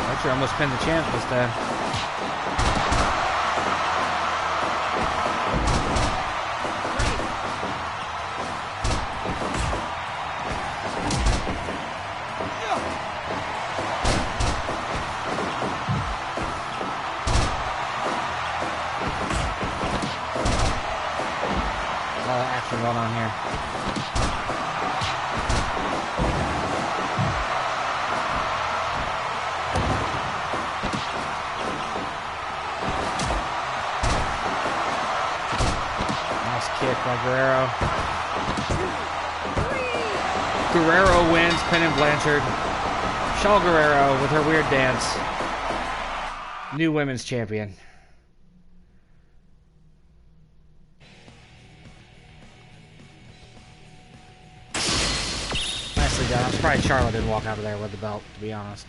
[SPEAKER 1] Actually, almost pinned the champ this time. Going on here. Nice kick by Guerrero. Guerrero wins, pinning Blanchard. Shaul Guerrero with her weird dance. New women's champion. I'm surprised Charlotte didn't walk out of there with the belt, to be honest.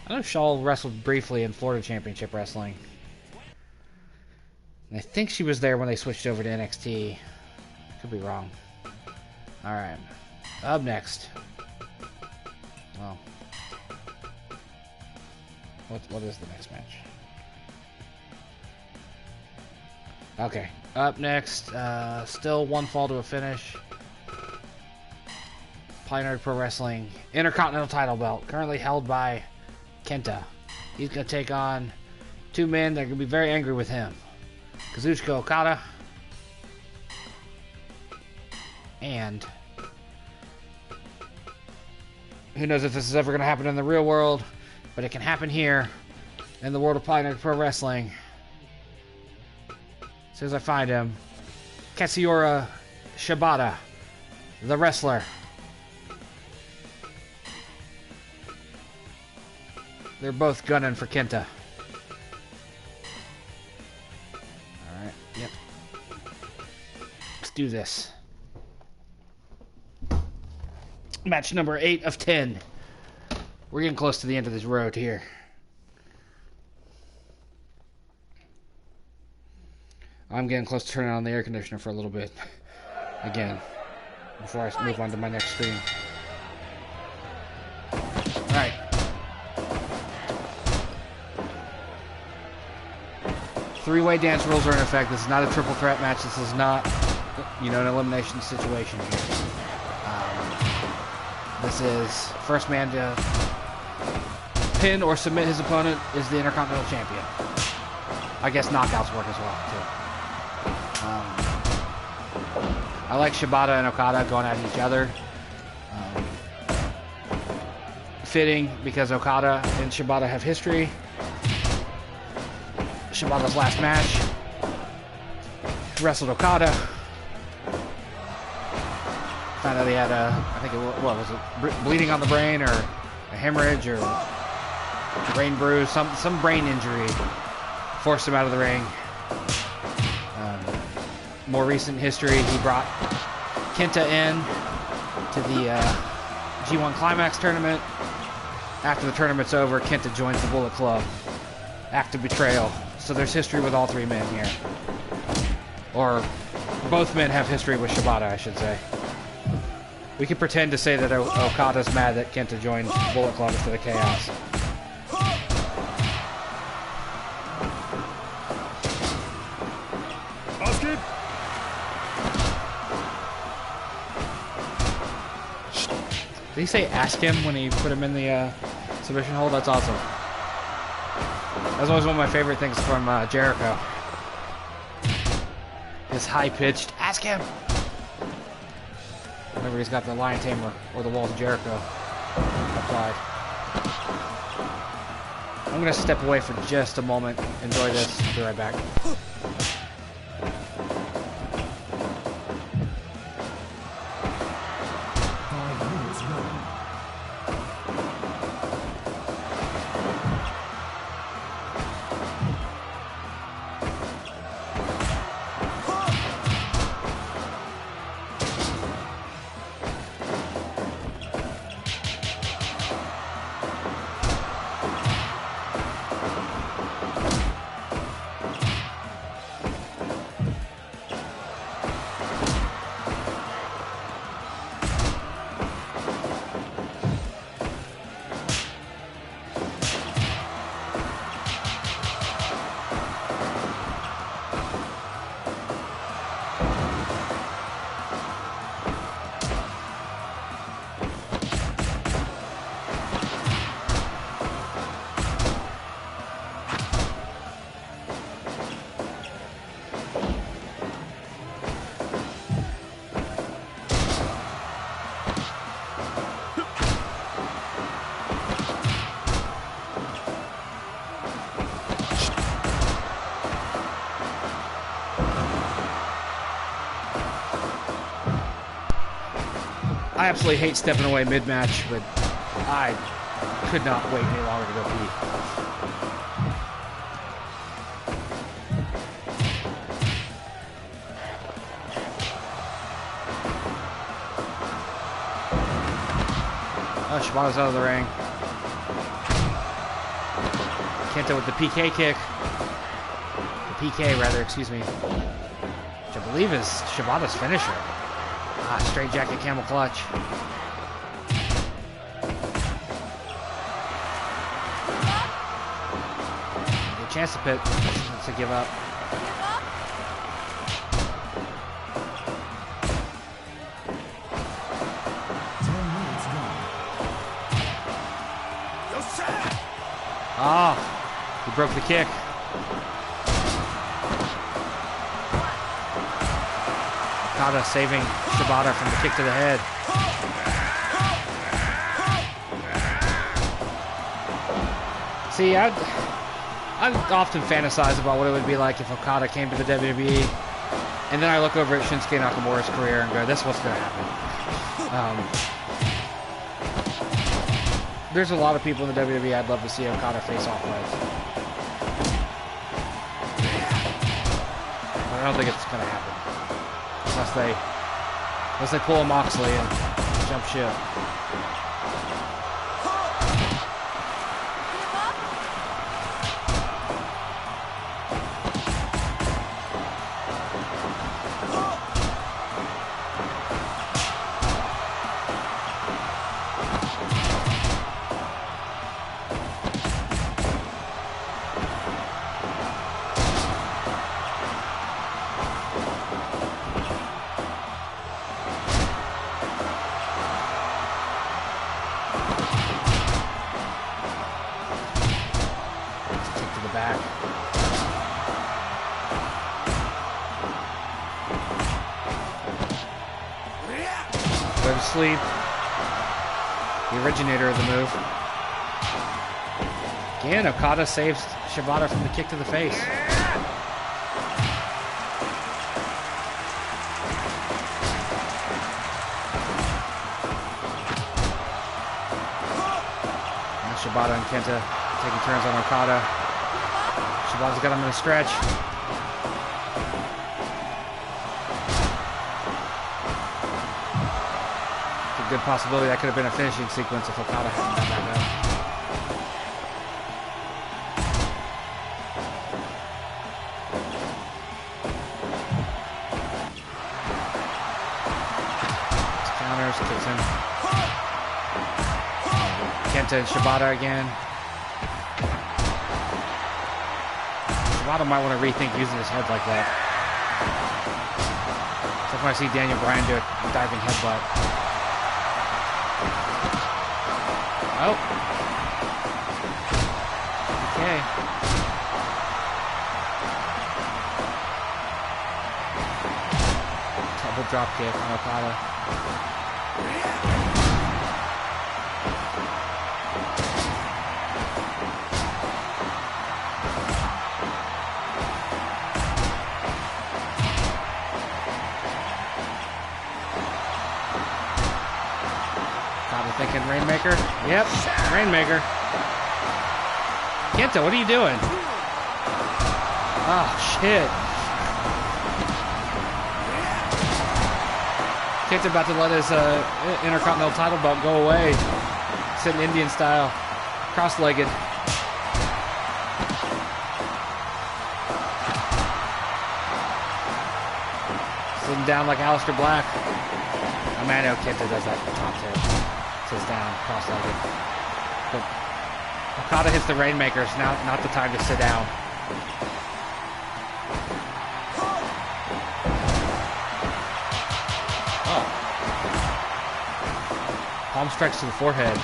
[SPEAKER 1] I know Shaul wrestled briefly in Florida Championship Wrestling. And I think she was there when they switched over to NXT. Could be wrong. Alright. Up next. Well. What is the next match? Okay, up next, still one fall to a finish. PolyNerdic Pro Wrestling Intercontinental title belt, currently held by Kenta. He's going to take on two men that are going to be very angry with him. Kazuchika Okada and who knows if this is ever going to happen in the real world, but it can happen here in the world of PolyNerdic Pro Wrestling. As soon as I find him, Katsuyori Shibata, the wrestler. They're both gunning for Kenta. Alright, yep. Let's do this. Match number 8 of 10. We're getting close to the end of this road here. I'm getting close to turning on the air conditioner for a little bit. Again. Before I move on to my next screen. Alright. Three-way dance rules are in effect. This is not a triple threat match. This is not, an elimination situation here. This is first man to pin or submit his opponent is the Intercontinental Champion. I guess knockouts work as well, too. I like Shibata and Okada going at each other. Fitting because Okada and Shibata have history. Shibata's last match wrestled Okada. Found out he had bleeding on the brain or a hemorrhage or brain bruise, some brain injury. Forced him out of the ring. More recent history, he brought Kenta in to the G1 Climax tournament. After the tournament's over, Kenta joins the Bullet Club. Act of betrayal. So there's history with all three men here. Or both men have history with Shibata, I should say. We could pretend to say that Okada's mad that Kenta joined Bullet Club instead of Chaos. Did he say ask him when he put him in the submission hold? That's awesome. That's always one of my favorite things from Jericho. His high-pitched, ask him! Whenever he's got the Lion Tamer or the Walls of Jericho applied. I'm going to step away for just a moment. Enjoy this. Be right back. I absolutely hate stepping away mid-match, but I could not wait any longer to go pee. Oh, Shibata's out of the ring. Kenta with the PK kick. The PK, rather, excuse me. Which I believe is Shibata's finisher. Ah, straight jacket camel clutch. Good chance to pit. To give up. Ah, he broke the kick. Okada saving Shibata from the kick to the head. See, I often fantasize about what it would be like if Okada came to the WWE, and then I look over at Shinsuke Nakamura's career and go, "This is what's going to happen." There's a lot of people in the WWE I'd love to see Okada face off with. But I don't think it's going to happen. Unless they pull a Moxley and jump ship. Sleep, the originator of the move. Again, Okada saves Shibata from the kick to the face. Now Shibata and Kenta taking turns on Okada. Shibata's got him in a stretch. Good possibility that could have been a finishing sequence if Okada hadn't done that. Counters, kicks him. Kenta and Shibata again. Shibata might want to rethink using his head like that. Except when I see Daniel Bryan do a diving headbutt. Oh. Okay. Double drop kick on Okada. Thinking Rainmaker. Yep, Rainmaker. Kenta, what are you doing? Oh, shit. Kenta about to let his Intercontinental title belt go away. Sitting Indian style. Cross-legged. Sitting down like Aleister Black. I mean, I know Kenta does that from top tip. Sits down, cross-legged. But Okada hits the Rainmakers. Now, not the time to sit down. Oh. Palm strikes to the forehead.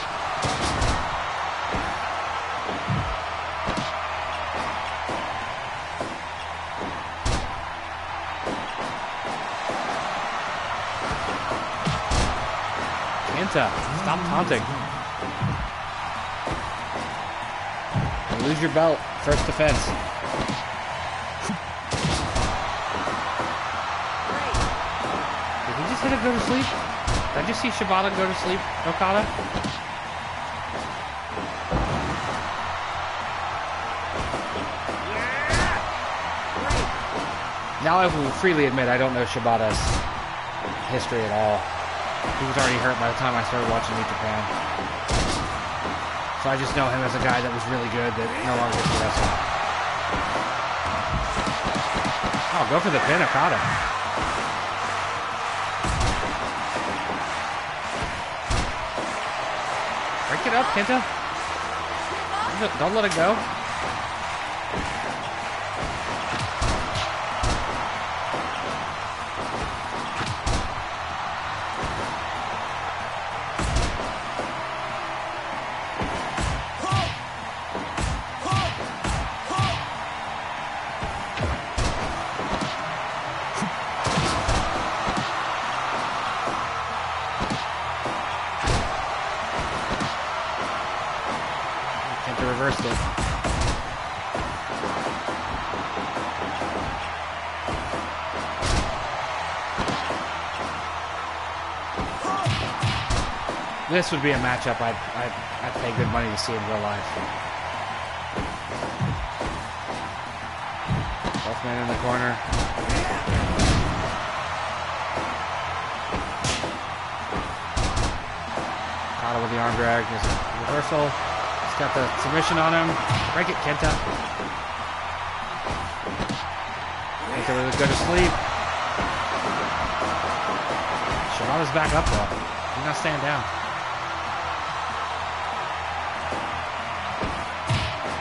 [SPEAKER 1] Stop taunting. You lose your belt. First defense. Did he just hit a go to sleep? Did you see Shibata go to sleep, Okada? Now I will freely admit I don't know Shibata's history at all. He was already hurt by the time I started watching New Japan. So I just know him as a guy that was really good that no longer gets to wrestle. Oh, go for the pin, Okada. Break it up, Kenta. Don't let it go. This would be a matchup I'd pay good money to see in real life. Both men in the corner. Okada with the arm drag. There's a reversal. He's got the submission on him. Break it, Kenta. Kenta really go to sleep. Shibata's back up though. He's not staying down.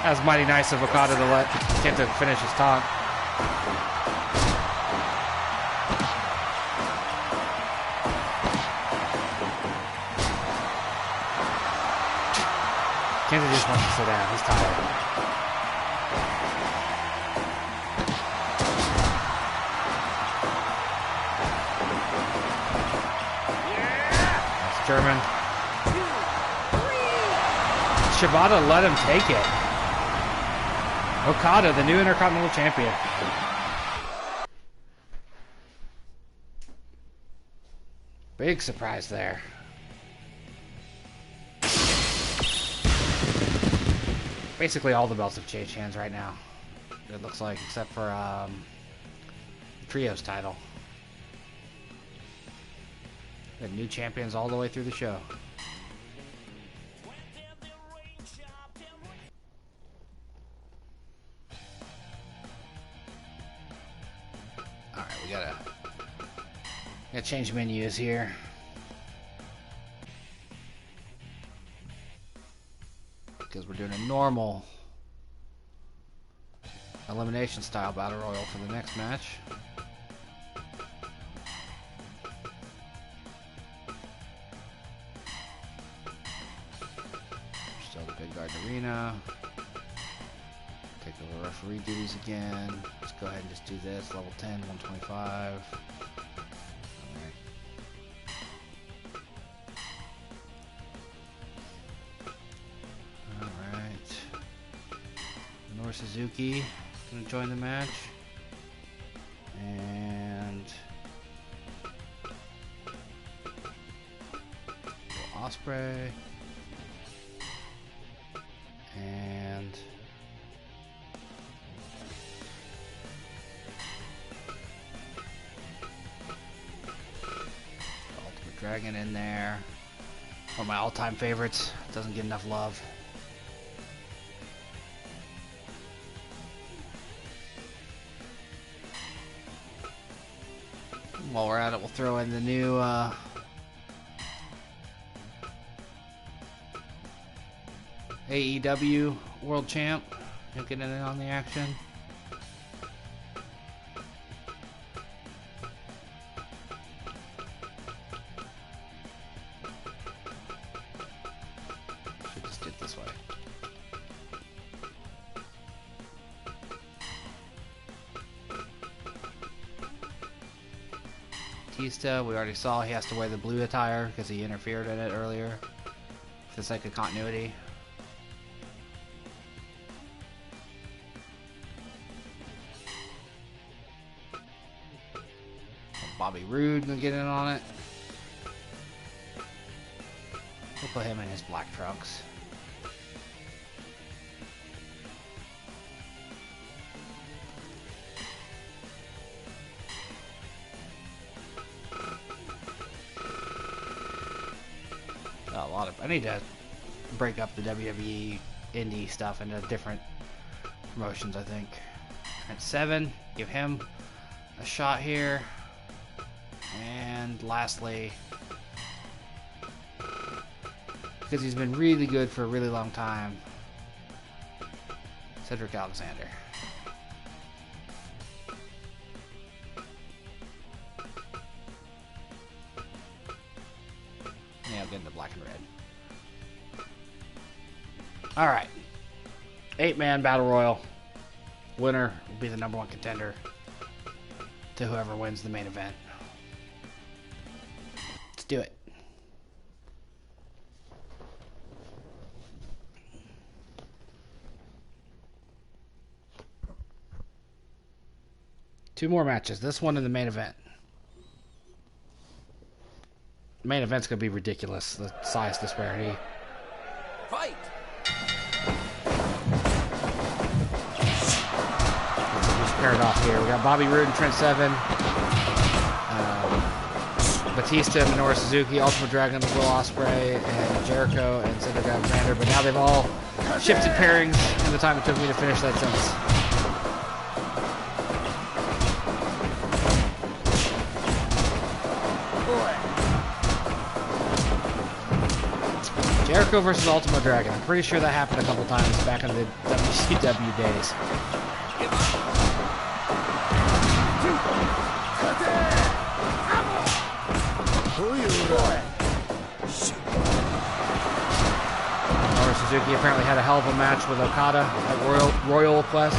[SPEAKER 1] That was mighty nice of Okada to let Kenta finish his taunt. Kenta just wants to sit down. He's tired. That's German. Shibata let him take it. Okada, the new Intercontinental Champion. Big surprise there. Basically all the belts have changed hands right now. It looks like, except for the Trios title. We had new champions all the way through the show. Alright, we gotta change menus here. Because we're doing a normal elimination style battle royal for the next match. Still the Big Garden Arena. Take over referee duties again. Let's go ahead and just do this. Level 10, 125. Suzuki gonna join the match, and Ospreay, and Ultimate Dragon in there. One of my all-time favorites. Doesn't get enough love. While we're at it, we'll throw in the new AEW World Champ. Getting in on the action. Should just do it this way. We already saw he has to wear the blue attire because he interfered in it earlier for the sake of continuity. Bobby Roode gonna get in on it. put him in his black trunks. I need to break up the WWE indie stuff into different promotions, I think. At 7, give him a shot here. And lastly, because he's been really good for a really long time, Cedric Alexander. Yeah, I'll get into black and red. Alright. 8-man battle royal. Winner will be the #1 contender to whoever wins the main event. Let's do it. Two more matches. This one in the main event. The main event's going to be ridiculous. The size disparity.
[SPEAKER 2] Fight!
[SPEAKER 1] Just paired off here. We got Bobby Roode and Trent Seven. Batista, Minoru Suzuki, Ultimate Dragon, Will Ospreay, and Jericho and Cedric Alexander. But now they've all shifted pairings in the time it took me to finish that sentence. Jericho versus Ultimate Dragon. I'm pretty sure that happened a couple times back in the WCW days. Minoru Suzuki apparently had a hell of a match with Okada at Royal Quest.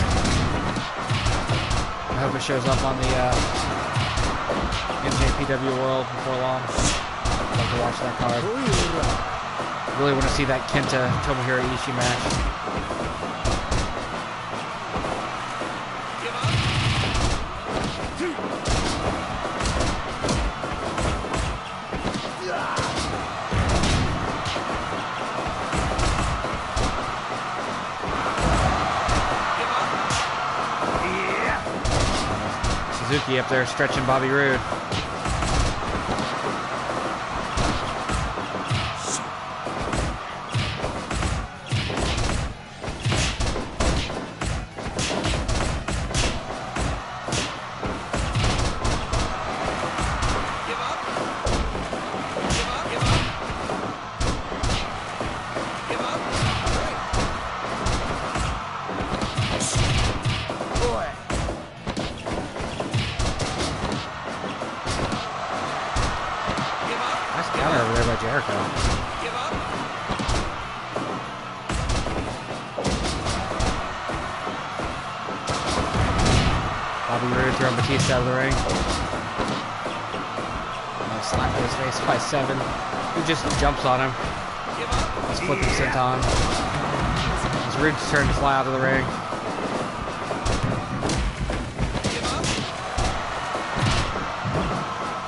[SPEAKER 1] I hope it shows up on the NJPW World before long. I'd like to watch that card. Really want to see that Kenta Tomohiro Ishii match. Suzuki up there stretching Bobby Roode. Batista out of the ring. Slap to his face by Seven, who just jumps on him. He's flipping senton. It's Ridge's turn to fly out of the ring.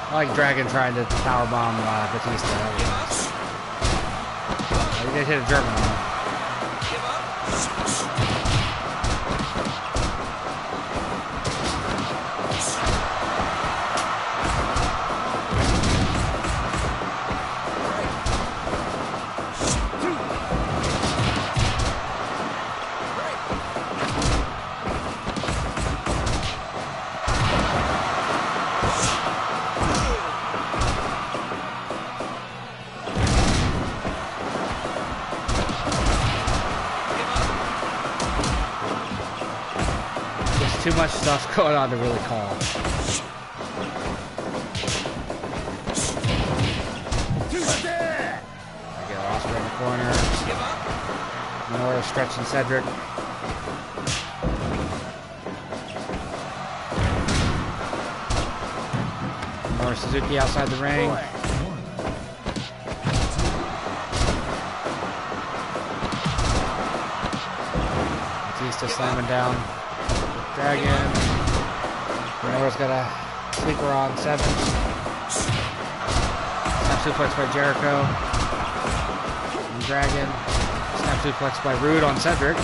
[SPEAKER 1] I like Dragon trying to powerbomb Batista. He did hit a German on him. Too much stuff going on to really call. I get Ospreay in the corner. Minoru stretching Cedric. Minoru Suzuki outside the ring. Batista slamming down Dragon. Guerrero's got a sleeper on Seven. Snap suplex by Jericho. Dragon. Snap suplex by Rude on Cedric.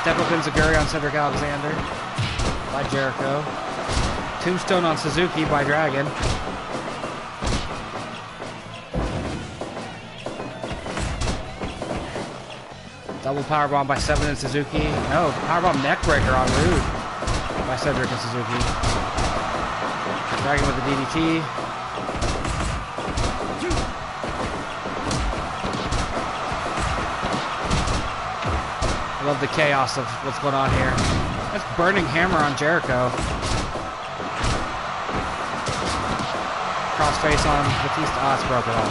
[SPEAKER 1] Step up enziguri on Cedric Alexander by Jericho. Tombstone on Suzuki by Dragon. Double powerbomb by Seven and Suzuki. No, powerbomb neckbreaker on Rude by Cedric and Suzuki. Dragon with the DDT. I love the chaos of what's going on here. That's burning hammer on Jericho. Crossface on Batista. Ah, it's broken off.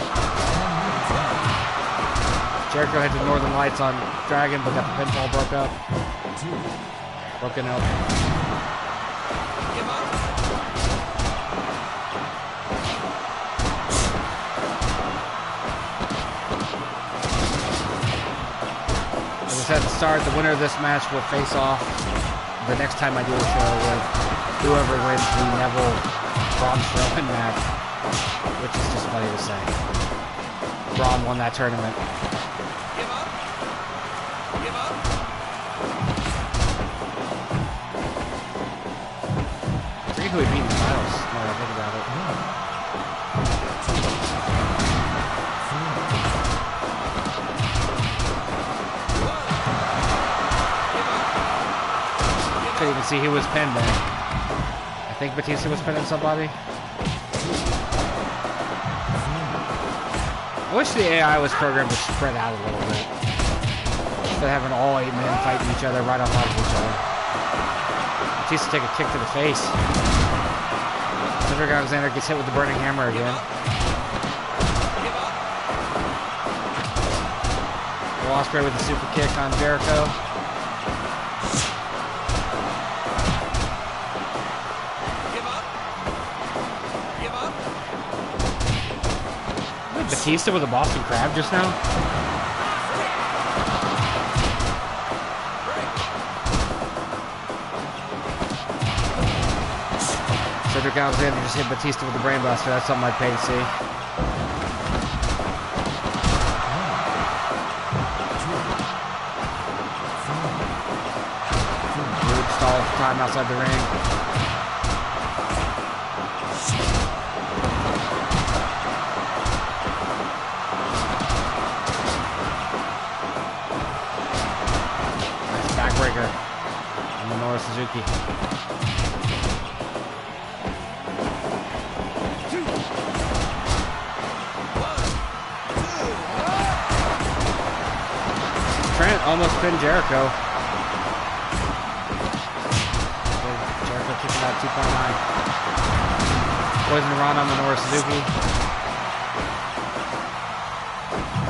[SPEAKER 1] Jericho had the Northern Lights on Dragon, but got the pinfall broke up. Broken out. As I said at the start, the winner of this match will face off the next time I do a show with whoever wins the Neville Braun Strowman match, which is just funny to say. Braun won that tournament. I forget who he beat in the finals, now that I think about it. Couldn't even see who was pinned there. I think Batista was pinning somebody. I wish the AI was programmed to spread out a little bit. Instead of having all 8 men fighting each other right on top of each other. Batista take a kick to the face. Cedric Alexander gets hit with the burning hammer again. Will Ospreay with the super kick on Jericho. Batista with a Boston Crab just now. Cedric Alexander just hit Batista with the brainbuster. That's something I'd pay to see. Rude stalls time outside the ring. And Minoru Suzuki. Trent almost pinned Jericho. Jericho kicking out 2.9. Poison Rana on Minoru Suzuki.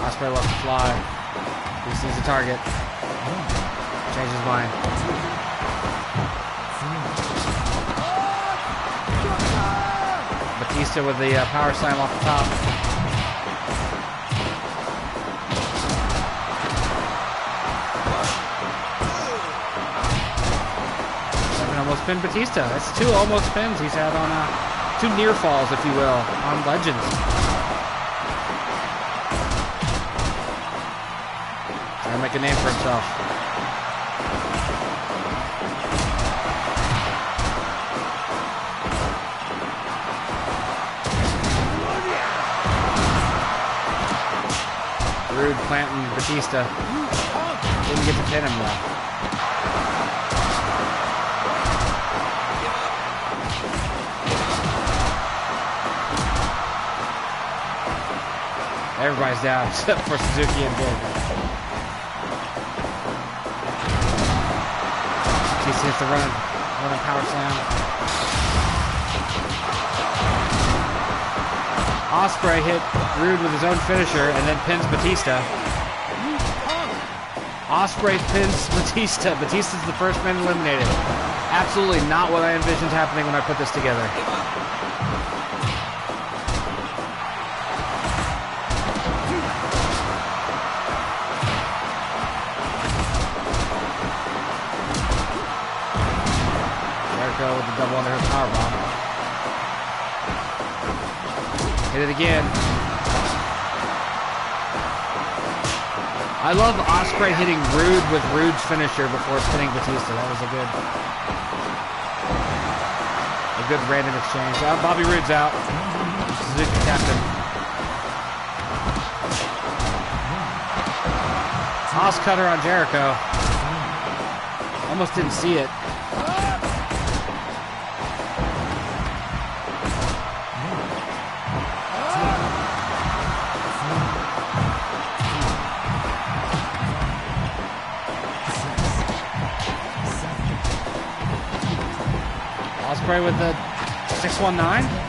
[SPEAKER 1] Ospreay left to fly. He sees the target. Changes his mind. Batista with the power slam off the top. Seven almost pinned Batista. That's 2 almost pins he's had on 2 near falls, if you will, on Legends. Trying to make a name for himself. Rude planting Batista. Didn't get to pin him though. Everybody's down except for Suzuki and Big. Batista hits the running power slam. Ospreay hit Rude with his own finisher and then pins Batista. Ospreay pins Batista. Batista's the first man eliminated. Absolutely not what I envisioned happening when I put this together. Jericho with the double underhook powerbomb. Hit it again. I love Ospreay hitting Rude with Rude's finisher before pinning Batista. That was a good random exchange. Bobby Roode's out. Suzuki tapped him. Os cutter on Jericho. Almost didn't see it. Ospreay with the 619.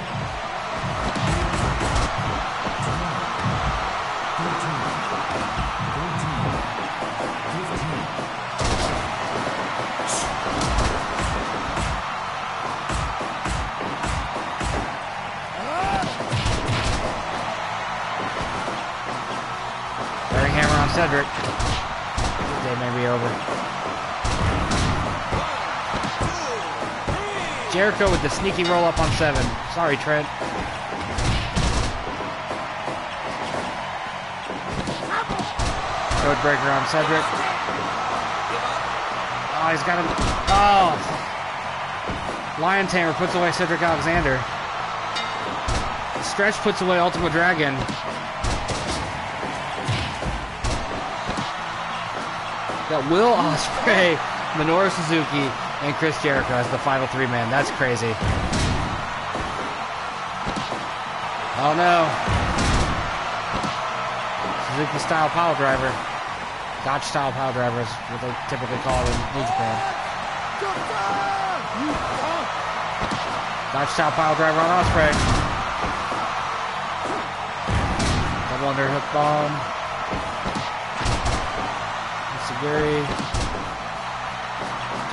[SPEAKER 1] Cedric. Day may be over. Jericho with the sneaky roll up on 7. Sorry, Trent. Codebreaker on Cedric. Oh, he's got him. Oh. Lion Tamer puts away Cedric Alexander. Stretch puts away Ultimo Dragon. Got Will Ospreay, Minoru Suzuki, and Chris Jericho as the final 3-man. That's crazy. Oh no. Suzuki style power driver. Gotch style power driver is what they typically call it in New Japan. Gotch style power driver on Ospreay. Double underhook bomb. Sagiri.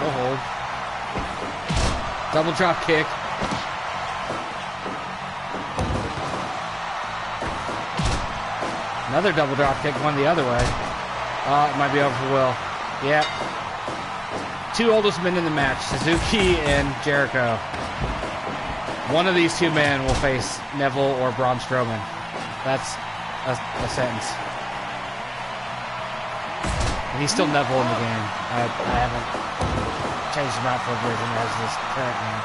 [SPEAKER 1] Toe hold. Double drop kick. Another double drop kick going the other way. It might be over for Will. Yep. 2 oldest men in the match, Suzuki and Jericho. One of these 2 men will face Neville or Braun Strowman. That's a sentence. And he's still Neville in the game. I haven't changed him out for a version as this current man.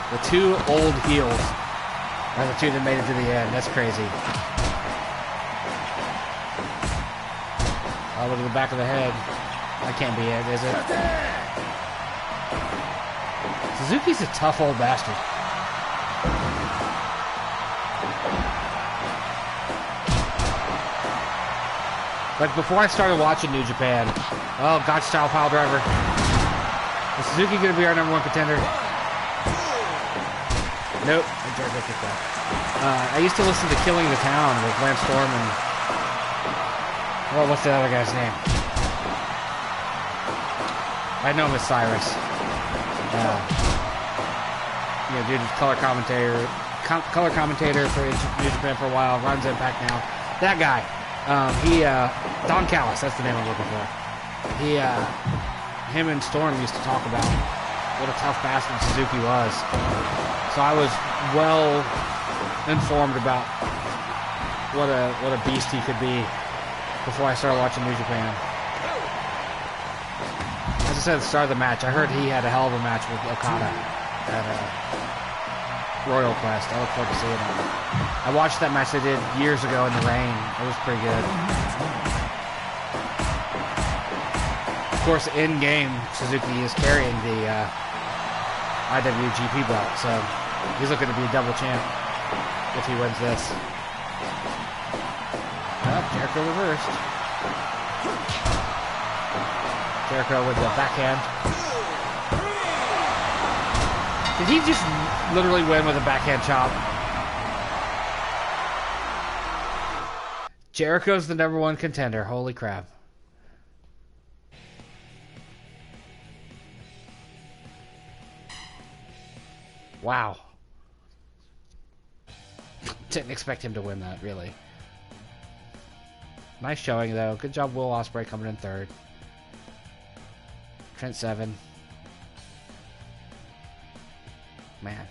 [SPEAKER 1] The 2 old heels are the 2 that made it to the end. That's crazy. Oh, look at the back of the head. That can't be it, is it? Suzuki's a tough old bastard. Like, before I started watching New Japan, oh, Gotch style pile driver. Is Suzuki going to be our #1 contender? Nope. I used to listen to Killing the Town with Lance Storm and... well, what's the other guy's name? I know him as Cyrus. Dude, color commentator for New Japan for a while. Runs Impact now. That guy. Don Callis. That's the name I'm looking for. Him and Storm used to talk about what a tough bastard Suzuki was. So I was well informed about what a beast he could be before I started watching New Japan. As I said at the start of the match, I heard he had a hell of a match with Okada at Royal Quest. I look forward to seeing it. I watched that match they did years ago in the rain. It was pretty good. Of course, in-game, Suzuki is carrying the IWGP belt, so he's looking to be a double champ if he wins this. Jericho reversed. Jericho with the backhand. Did he just literally win with a backhand chop? Jericho's the #1 contender. Holy crap. Wow. Didn't expect him to win that, really. Nice showing, though. Good job, Will Ospreay, coming in 3rd. Trent 7. Man.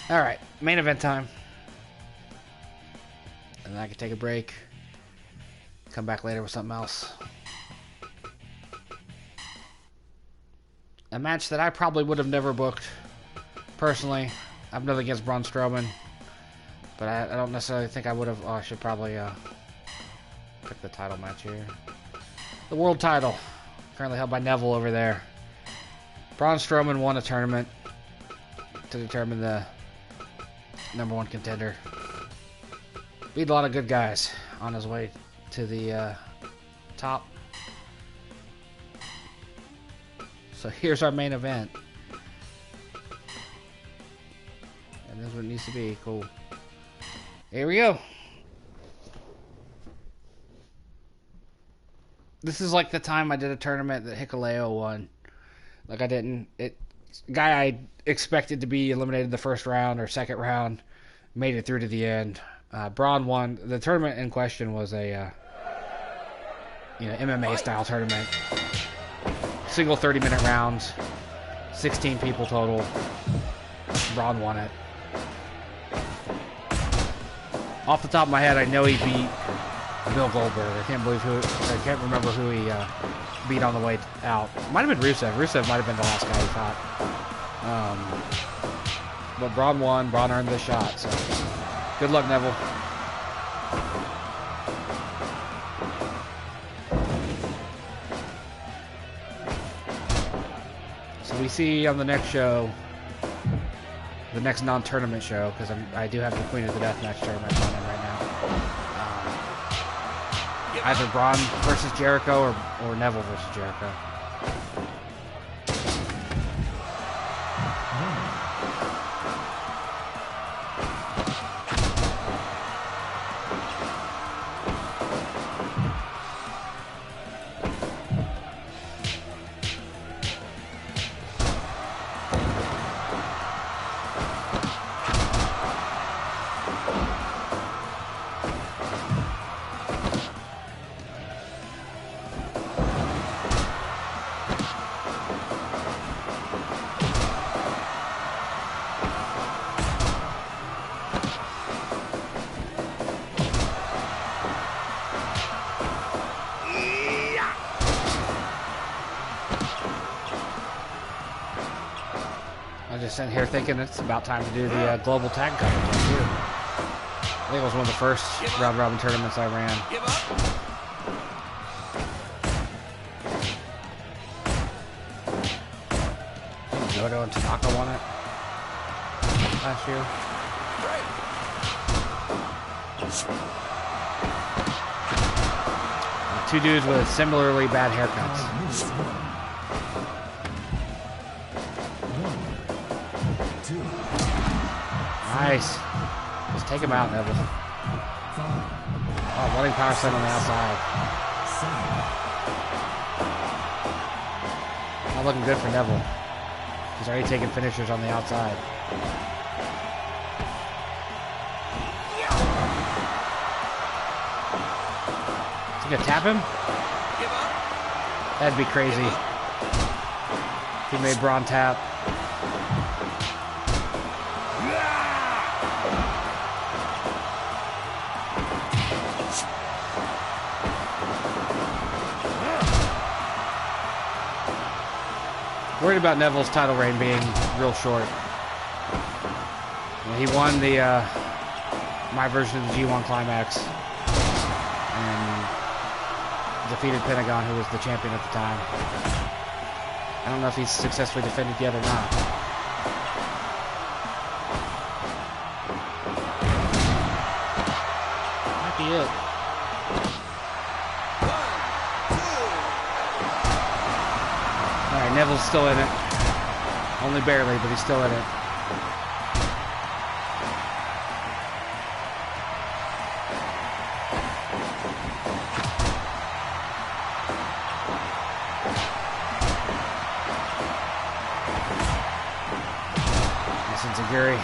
[SPEAKER 1] Alright, main event time. And then I can take a break. Come back later with something else. A match that I probably would have never booked. Personally. I have nothing against Braun Strowman. But I don't necessarily think I would have... Oh, I should probably pick the title match here. The world title. Currently held by Neville over there. Braun Strowman won a tournament to determine the #1 contender. Beat a lot of good guys on his way to the top. So here's our main event. And this is what it needs to be. Cool. Here we go. This is like the time I did a tournament that Hikuleo won. Like I didn't... Guy I expected to be eliminated the first round or second round made it through to the end. Braun won. The tournament in question was a MMA style tournament. Single 30-minute rounds. 16 people total. Braun won it. Off the top of my head, I know he beat Bill Goldberg. I can't remember who he beat on the way out. Might have been Rusev. Rusev might have been the last guy he fought. But Braun won. Braun earned the shot. So good luck, Neville. So we see on the next show, the next non-tournament show, because I do have the Queen of the Deathmatch tournament running right now. Either Braun versus Jericho or Neville versus Jericho. Sitting here thinking it's about time to do the global tag coverage too. I think it was one of the first round robin tournaments I ran. Goto and Tanaka won it last year. Two dudes with similarly bad haircuts. Nice. Just take him out, Neville. Oh, running power slam on the outside. Not looking good for Neville. He's already taking finishers on the outside. Is he gonna tap him? That'd be crazy. He made Braun tap. Worried about Neville's title reign being real short. He won the my version of the G1 Climax and defeated Pentagon, who was the champion at the time. I don't know if he's successfully defended yet or not. Might be it. Neville's still in it. Only barely, but he's still in it. Nice enziguri.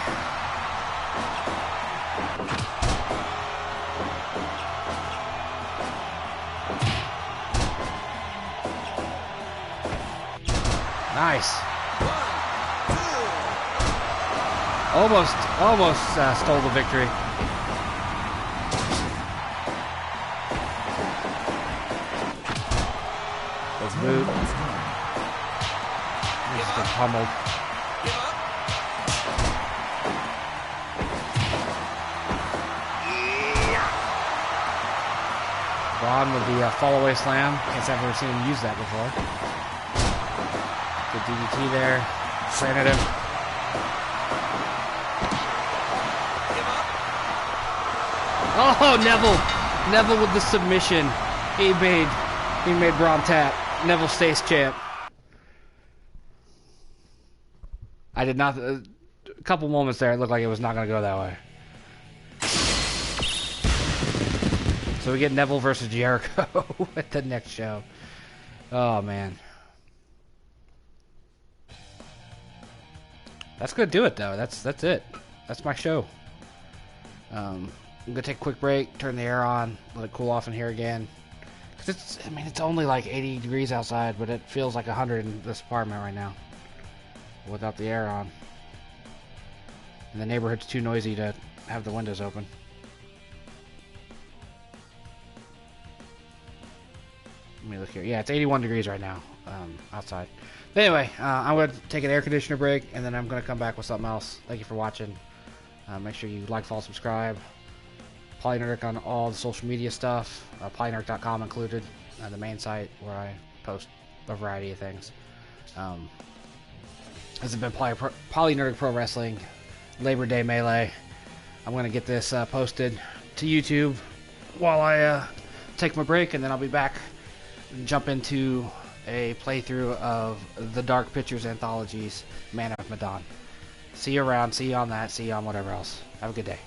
[SPEAKER 1] Nice. Almost stole the victory. Goes boot. He's just been pummeled. Braun with the fall-away slam. Guess I've never seen him use that before. Good DDT there. Planted him. Oh, Neville with the submission. He made Braun tap. Neville stays champ. I did not. A couple moments there, it looked like it was not going to go that way. So we get Neville versus Jericho at the next show. Oh man, that's gonna do it though. That's it. That's my show. I'm gonna take a quick break, turn the air on, let it cool off in here again. Cause it's only like 80 degrees outside, but it feels like 100 in this apartment right now without the air on. And the neighborhood's too noisy to have the windows open. Let me look here. Yeah, it's 81 degrees right now outside. But anyway, I'm going to take an air conditioner break, and then I'm going to come back with something else. Thank you for watching. Make sure you like, follow, subscribe. PolyNerdic on all the social media stuff. PolyNerdic.com included. The main site where I post a variety of things. This has been PolyNerdic Pro Wrestling Labor Day Melee. I'm going to get this posted to YouTube while I take my break, and then I'll be back and jump into a playthrough of the Dark Pictures Anthologies Man of Medan. See you around, see you on that, see you on whatever else. Have a good day.